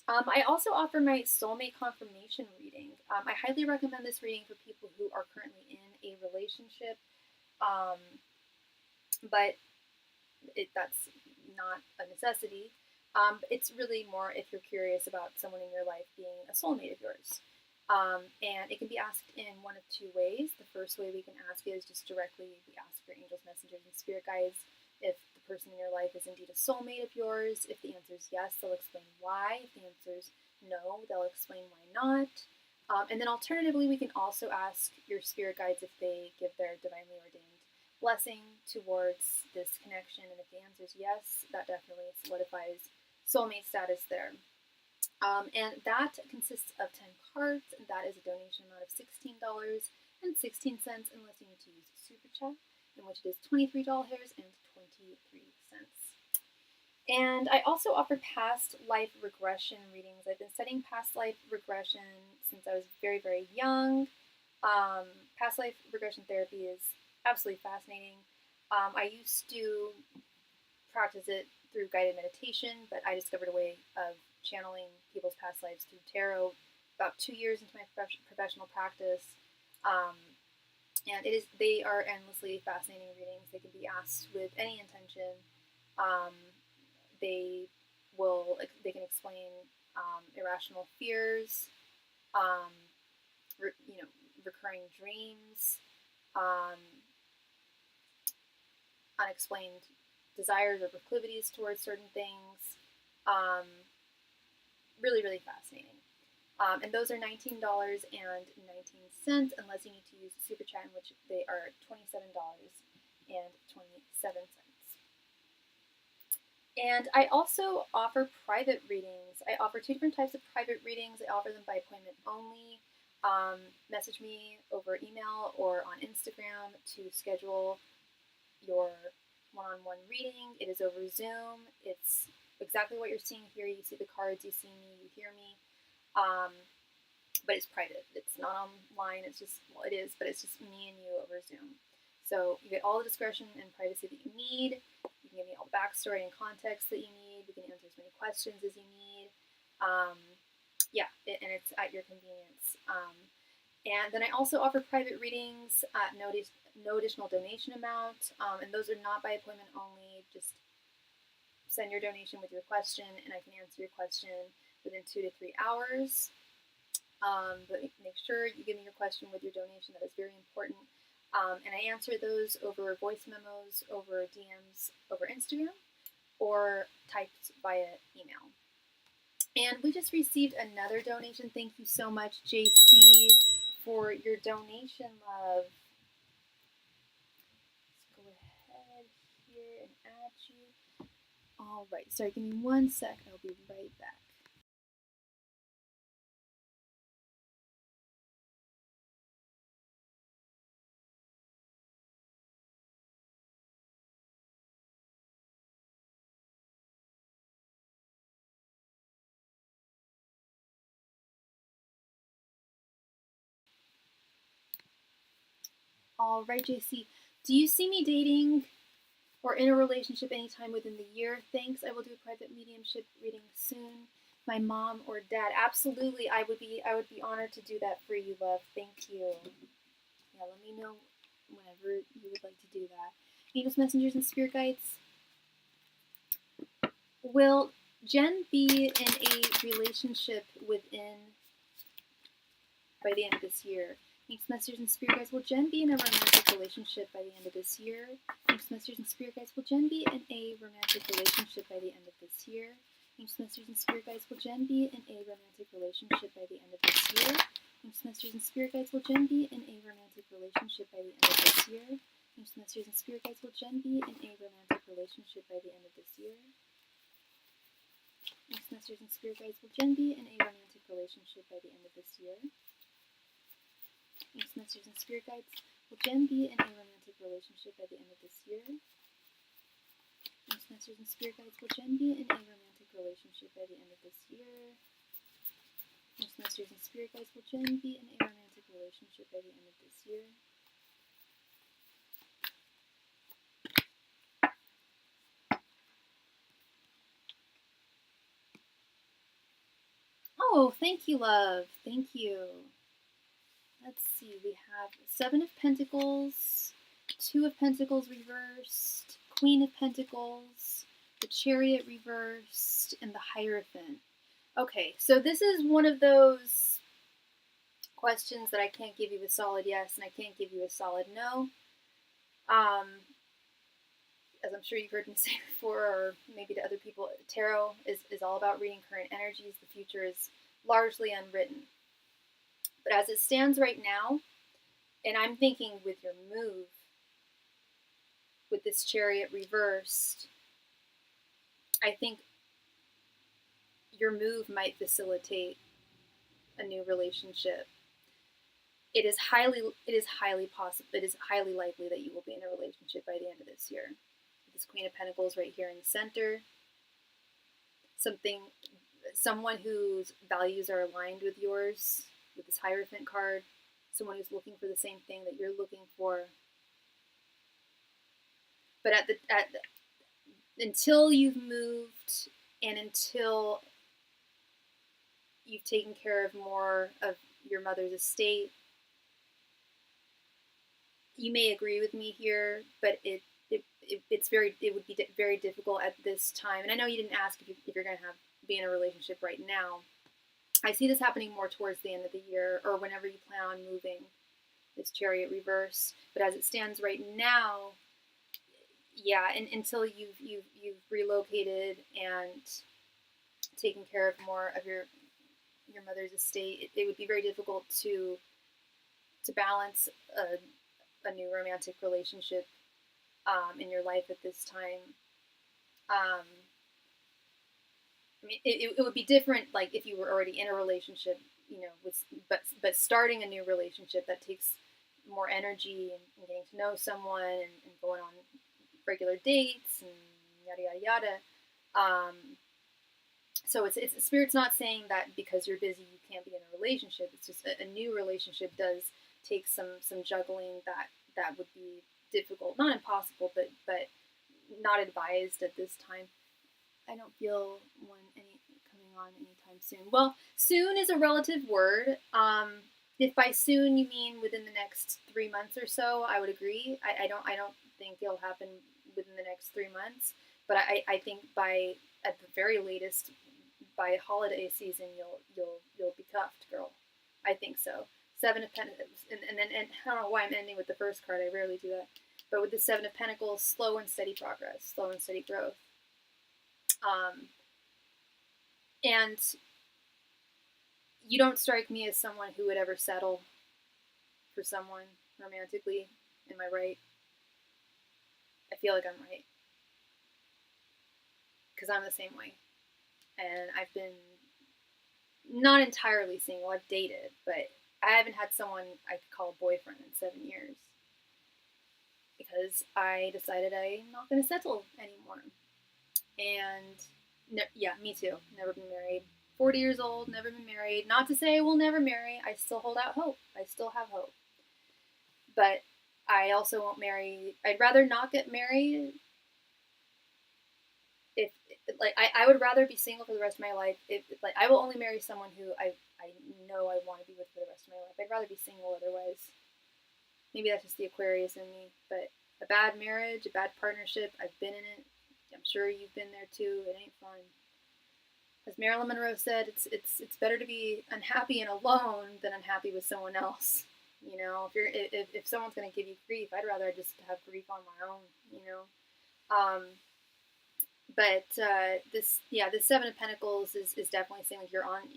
I also offer my soulmate confirmation reading. I highly recommend this reading for people who are currently in a relationship, but that's not a necessity. It's really more if you're curious about someone in your life being a soulmate of yours. And it can be asked in one of 2 ways. The first way we can ask it is just directly we ask your angels, messengers, and spirit guides if the person in your life is indeed a soulmate of yours. If the answer is yes, they'll explain why. If the answer is no, they'll explain why not. And then alternatively, we can also ask your spirit guides if they give their divinely ordained blessing towards this connection. And if the answer is yes, that definitely solidifies soulmate status there. And that consists of 10 cards, and that is a donation amount of $16.16 unless you need to use SuperChat, in which it is $23.23. And I also offer past life regression readings. I've been studying past life regression since I was very, very young. Past life regression therapy is absolutely fascinating. I used to practice it through guided meditation, but I discovered a way of channeling people's past lives through tarot about 2 years into my professional practice. And they are endlessly fascinating readings. They can be asked with any intention. They can explain irrational fears, recurring dreams, unexplained desires or proclivities towards certain things. Really, really fascinating. And those are $19.19 unless you need to use Super Chat, in which they are $27.27. And I also offer private readings. I offer 2 different types of private readings. I offer them by appointment only. Message me over email or on Instagram to schedule your one-on-one reading. It is over Zoom. It's exactly what you're seeing here. You see the cards, you see me, you hear me. But it's private. It's not online. It's just, well, it is, but it's just me and you over Zoom. So you get all the discretion and privacy that you need. You can give me all the backstory and context that you need. You can answer as many questions as you need. And it's at your convenience. And then I also offer private readings at no additional donation amount. And those are not by appointment only. Just send your donation with your question, and I can answer your question within 2 to 3 hours. But make sure you give me your question with your donation. That is very important. And I answer those over voice memos, over DMs, over Instagram, or typed via email. And we just received another donation. Thank you so much, JC, for your donation, love. Let's go ahead here and add you. All right, sorry, give me 1 sec. I'll be right back. All right, JC, do you see me dating or in a relationship anytime within the year? Thanks. I will do a private mediumship reading soon. My mom or dad. Absolutely, I would be honored to do that for you, love. Thank you. Yeah, let me know whenever you would like to do that. Angels, messengers, and spirit guides. Will Jen be in a relationship by the end of this year? Angels, messengers, and spirit guides. Will Jen be in a romantic relationship by the end of this year? Angels, messengers, and spirit guides. Will Jen be in a romantic relationship by the end of this year? Angels, messengers, and spirit guides. Will Jen be in a romantic relationship by the end of this year? Angels, messengers, and spirit guides. Will Jen be in a romantic relationship by the end of this year? Angels, messengers, and spirit guides. Will Jen be in a romantic relationship by the end of this year? Angels, messengers, and spirit guides. Will Jen be in a romantic relationship by the end of this year? Angels, messengers, and spirit guides. Will Jen be in a romantic relationship by the end of this year? Angels, messengers, and spirit guides. Will Jen be in a romantic relationship by the end of this year? Angels, messengers, and spirit guides. Will Jen be in a romantic relationship by the end of this year? Oh, thank you, love. Thank you. Let's see. We have Seven of Pentacles, Two of Pentacles reversed, Queen of Pentacles, the Chariot reversed, and the Hierophant. Okay, so this is one of those questions that I can't give you a solid yes and I can't give you a solid no. As I'm sure you've heard me say before, or maybe to other people, tarot is all about reading current energies. The future is largely unwritten. But as it stands right now, and I'm thinking with your move, with this Chariot reversed, I think your move might facilitate a new relationship. It is highly possible. It is highly likely that you will be in a relationship by the end of this year. This Queen of Pentacles right here in the center. Someone whose values are aligned with yours, with this Hierophant card. Someone who's looking for the same thing that you're looking for. But until you've moved and until you've taken care of more of your mother's estate, you may agree with me here, but it would be very difficult at this time. And I know you didn't ask if you're going to be in a relationship right now. I see this happening more towards the end of the year or whenever you plan on moving, this Chariot reverse. But as it stands right now, yeah, and until you've relocated and taken care of more of your mother's estate, it would be very difficult to balance a new romantic relationship in your life at this time. I mean, it would be different, like if you were already in a relationship, but starting a new relationship that takes more energy and getting to know someone and going on regular dates and yada yada yada. So it's Spirit's not saying that because you're busy you can't be in a relationship. It's just a new relationship does take some juggling that would be difficult, not impossible, but not advised at this time. I don't feel one coming on anytime soon. Well, soon is a relative word. If by soon you mean within the next 3 months or so, I would agree. I don't think it'll happen within the next 3 months, but I think at the very latest by holiday season you'll be cuffed, girl. I think so. Seven of Pentacles, and I don't know why I'm ending with the first card. I rarely do that, but with the Seven of Pentacles, slow and steady progress, slow and steady growth. And you don't strike me as someone who would ever settle for someone romantically. Am I right? I feel like I'm right. Because I'm the same way. And I've been not entirely single. I've dated, but I haven't had someone I could call a boyfriend in 7 years. Because I decided I'm not going to settle anymore. And yeah, me too. Never been married. 40 years old, never been married. Not to say I will never marry. I still hold out hope. I still have hope. But I also won't marry. I'd rather not get married. If I would rather be single for the rest of my life. If I will only marry someone who I know I want to be with for the rest of my life. I'd rather be single otherwise. Maybe that's just the Aquarius in me. But a bad marriage, a bad partnership, I've been in it. I'm sure you've been there too. It ain't fun. As Marilyn Monroe said, it's better to be unhappy and alone than unhappy with someone else. You know, if someone's going to give you grief, I'd rather just have grief on my own. You know, but this Seven of Pentacles is definitely saying you're on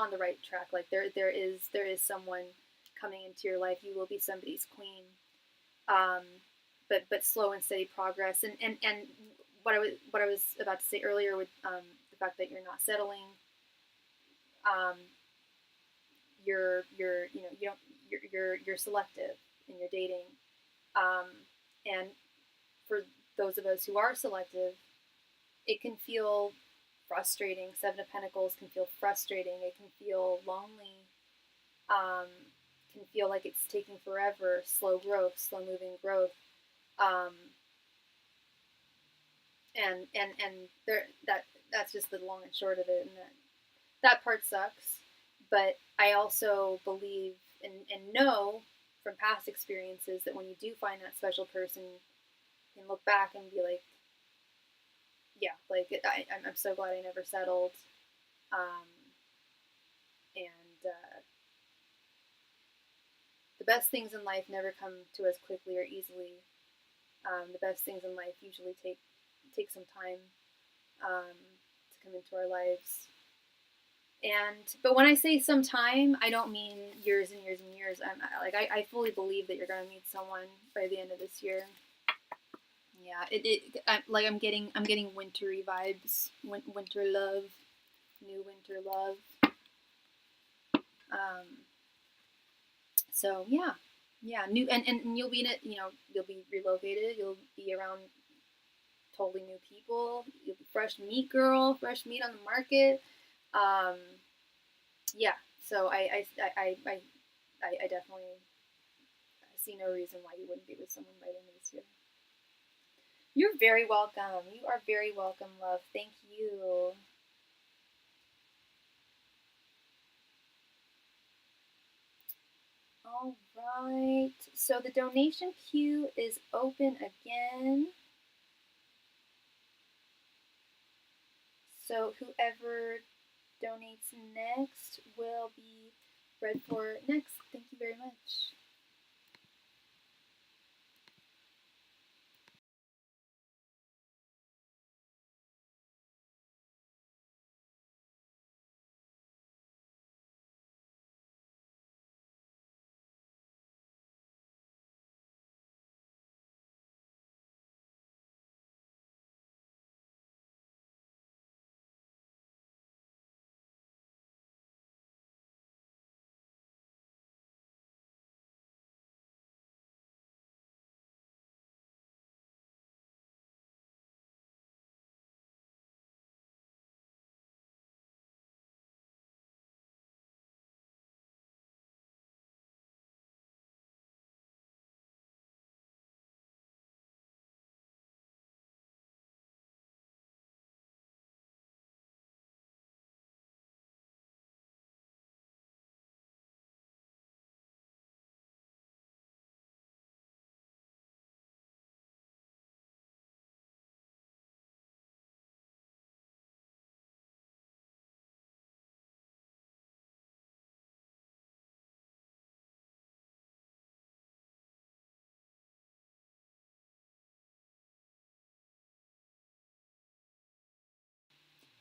the right track. Like there is someone coming into your life. You will be somebody's queen. But slow and steady progress. And what I was about to say earlier with the fact that you're not settling, you're selective in your dating, and for those of us who are selective, it can feel frustrating. Seven of Pentacles can feel frustrating. It can feel lonely. Can feel like it's taking forever. Slow growth, slow moving growth. And that's just the long and short of it. And that part sucks. But I also believe and know from past experiences that when you do find that special person, you can look back and be like, yeah, like I'm so glad I never settled. Um, and the best things in life never come to us quickly or easily. The best things in life usually take some time to come into our lives. But when I say some time, I don't mean years and years and years. I fully believe that you're gonna meet someone by the end of this year. Yeah, I'm getting wintry vibes, winter love, new winter love. Um, so yeah, new and you'll be in it. You'll be relocated. You'll be around totally new people. You'll be fresh meat girl, fresh meat on the market. Um, yeah, so I definitely see no reason why you wouldn't be with someone by the end of this year. You're very welcome. You are very welcome, love. Thank you. All right. So the donation queue is open again. So whoever donates next will be read for next. Thank you very much.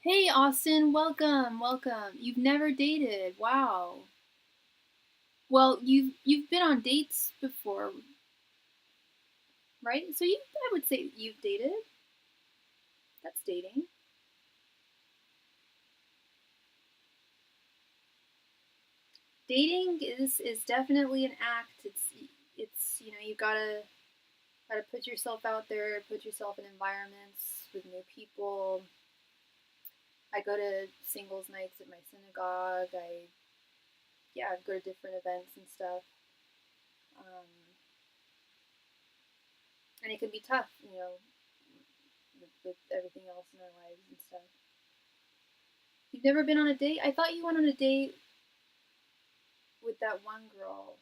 Hey Austin, welcome, welcome. You've never dated. Wow. Well, you've been on dates before, right? So I would say you've dated. That's dating. Dating is definitely an act. It's you gotta put yourself out there, put yourself in environments with new people. I go to singles nights at my synagogue. I go to different events and stuff. Um, and it can be tough, with everything else in our lives and stuff. You've never been on a date? I thought you went on a date with that one girl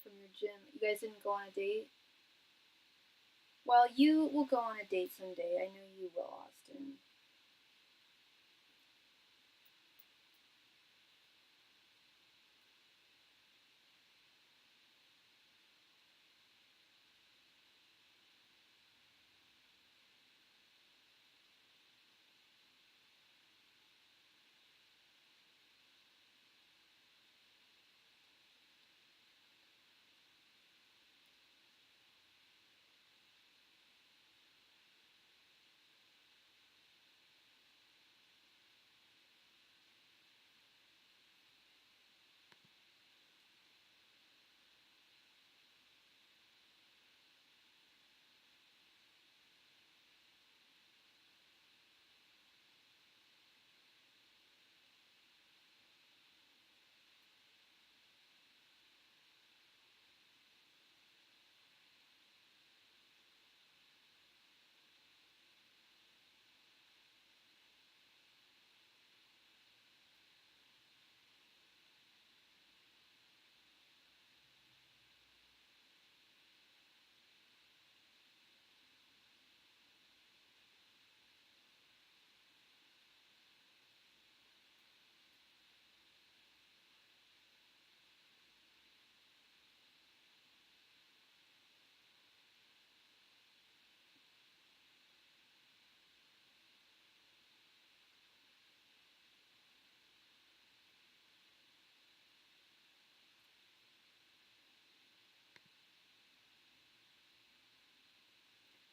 from your gym. You guys didn't go on a date? Well, you will go on a date someday. I know you will, Austin.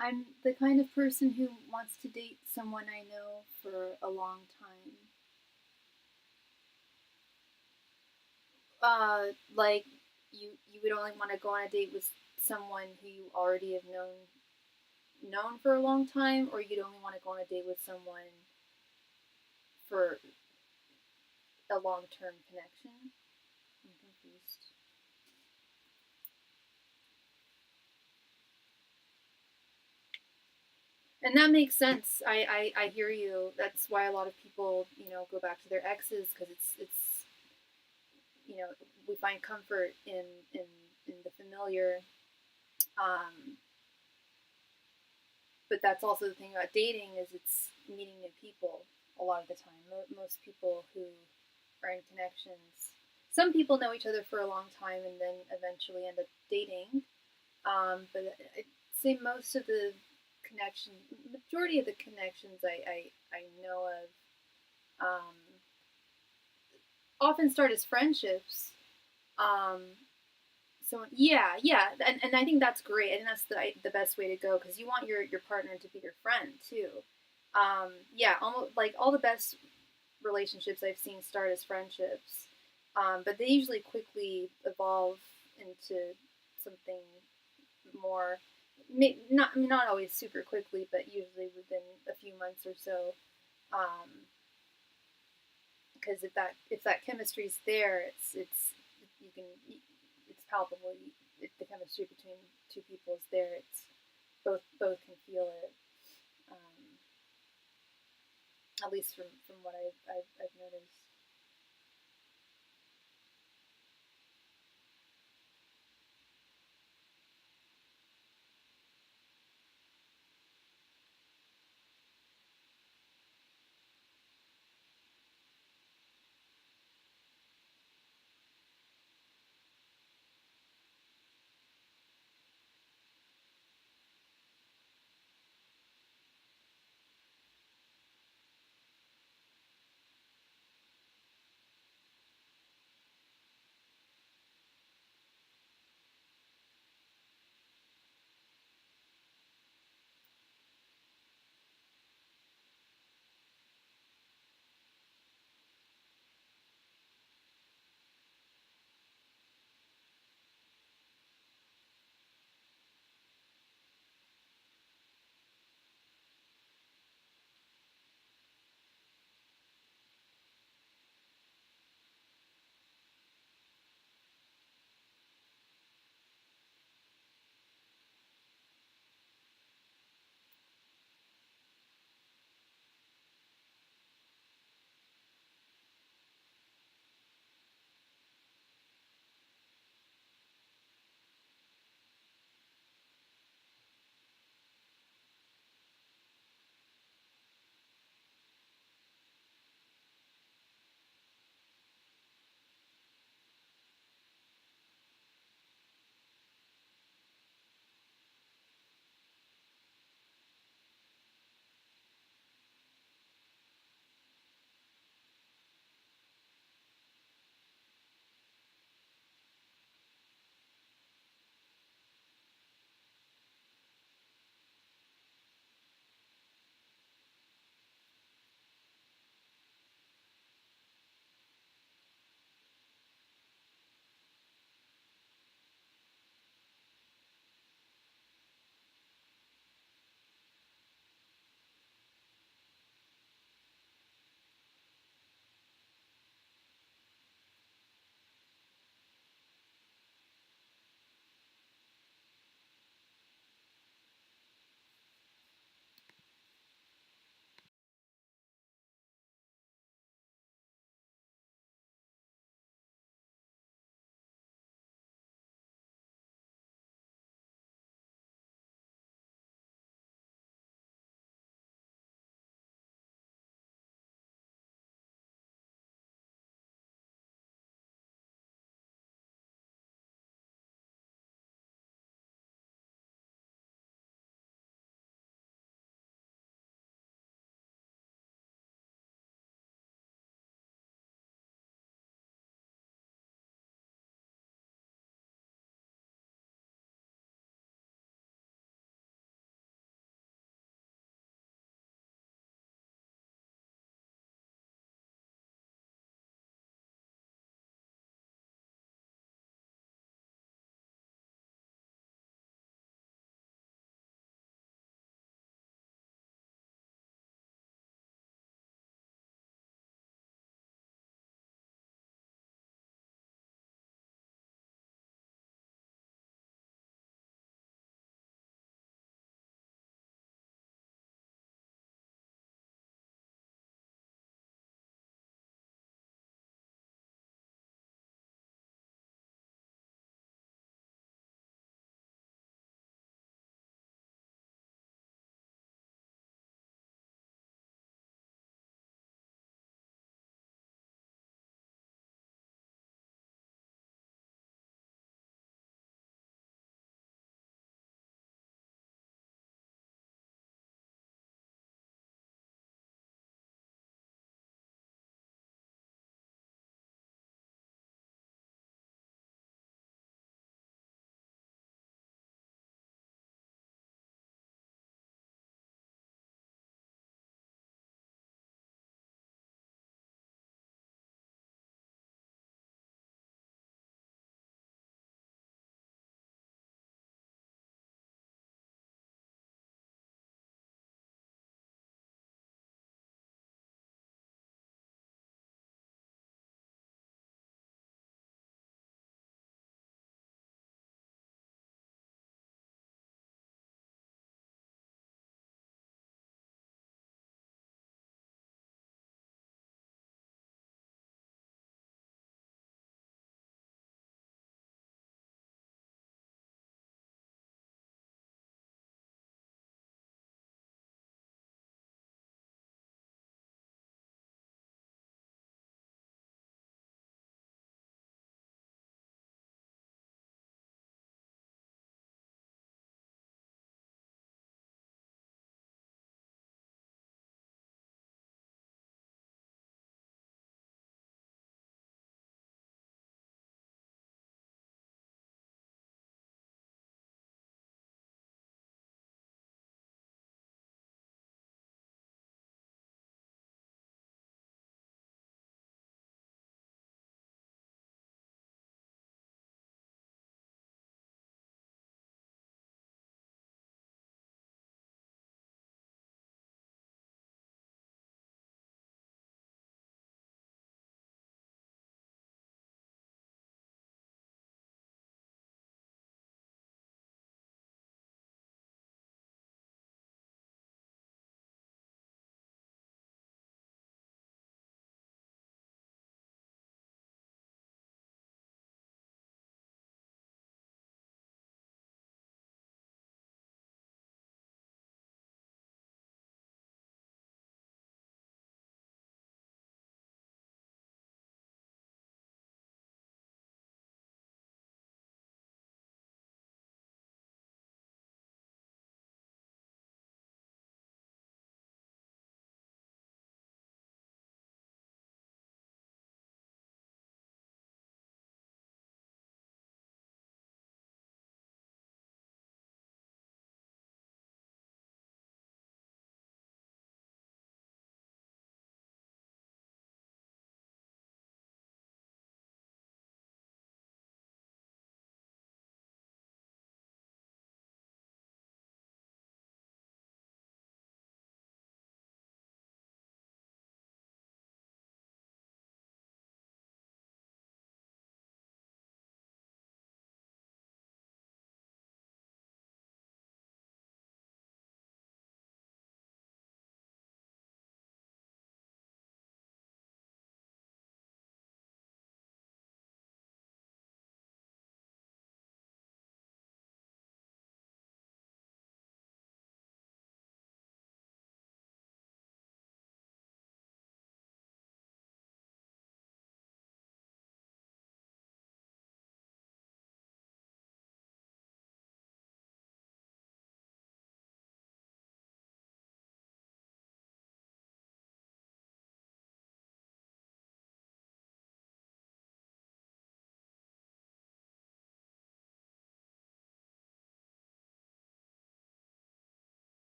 I'm the kind of person who wants to date someone I know for a long time. Like you would only want to go on a date with someone who you already have known for a long time, or you'd only want to go on a date with someone for a long term connection. I'm confused. And that makes sense. I hear you. That's why a lot of people, go back to their exes, because it's we find comfort in the familiar. Um, but that's also the thing about dating is it's meeting new people a lot of the time. Most people who are in connections, some people know each other for a long time and then eventually end up dating. But I'd say most of the majority of the connections I know of, often start as friendships. Um, so yeah, and I think that's great. I think that's the best way to go, because you want your partner to be your friend too. Yeah, almost like all the best relationships I've seen start as friendships, but they usually quickly evolve into something more. Not always super quickly, but usually within a few months or so. Because if that chemistry's there, it's you can it's palpable. If the chemistry between two people is there, it's both can feel it. Um, at least from what I've noticed.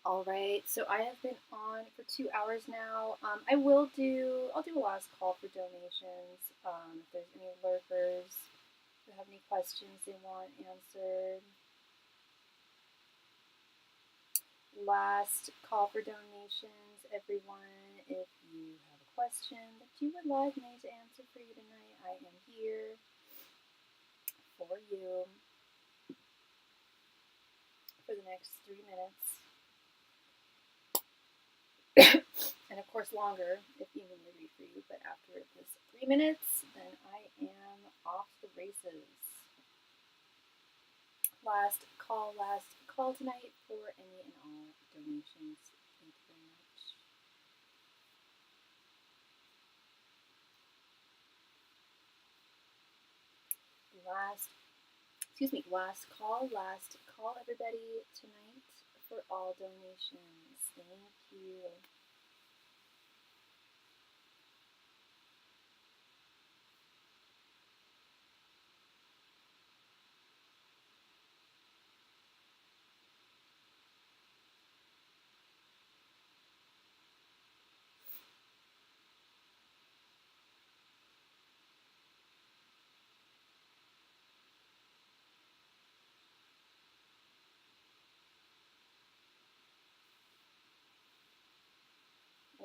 All right, so I have been on for 2 hours now. I'll do a last call for donations. If there's any lurkers who have any questions they want answered. Last call for donations, everyone. If you have a question that you would like me to answer for you tonight, I am here for you for the next 3 minutes. And of course longer if you need me to read for you, but after this 3 minutes, then I am off to the races. Last call tonight for any and all donations. Thank you very much. Last call everybody tonight for all donations. Thank you.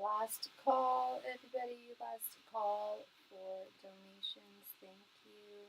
Last call, everybody. Last call for donations. Thank you.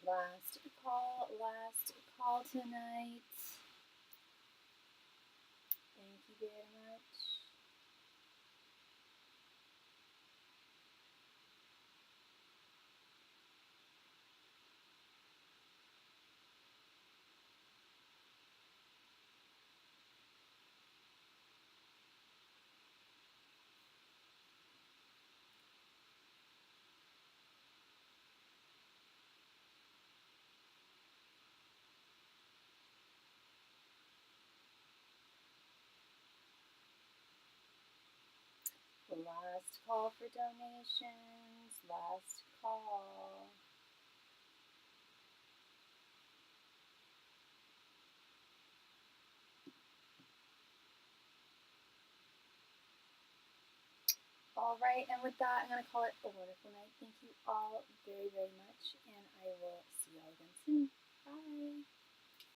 Last call tonight. Thank you very much. Last call for donations. Last call. All right, and with that, I'm going to call it a wonderful night. Thank you all very, very much, and I will see y'all again soon. Bye.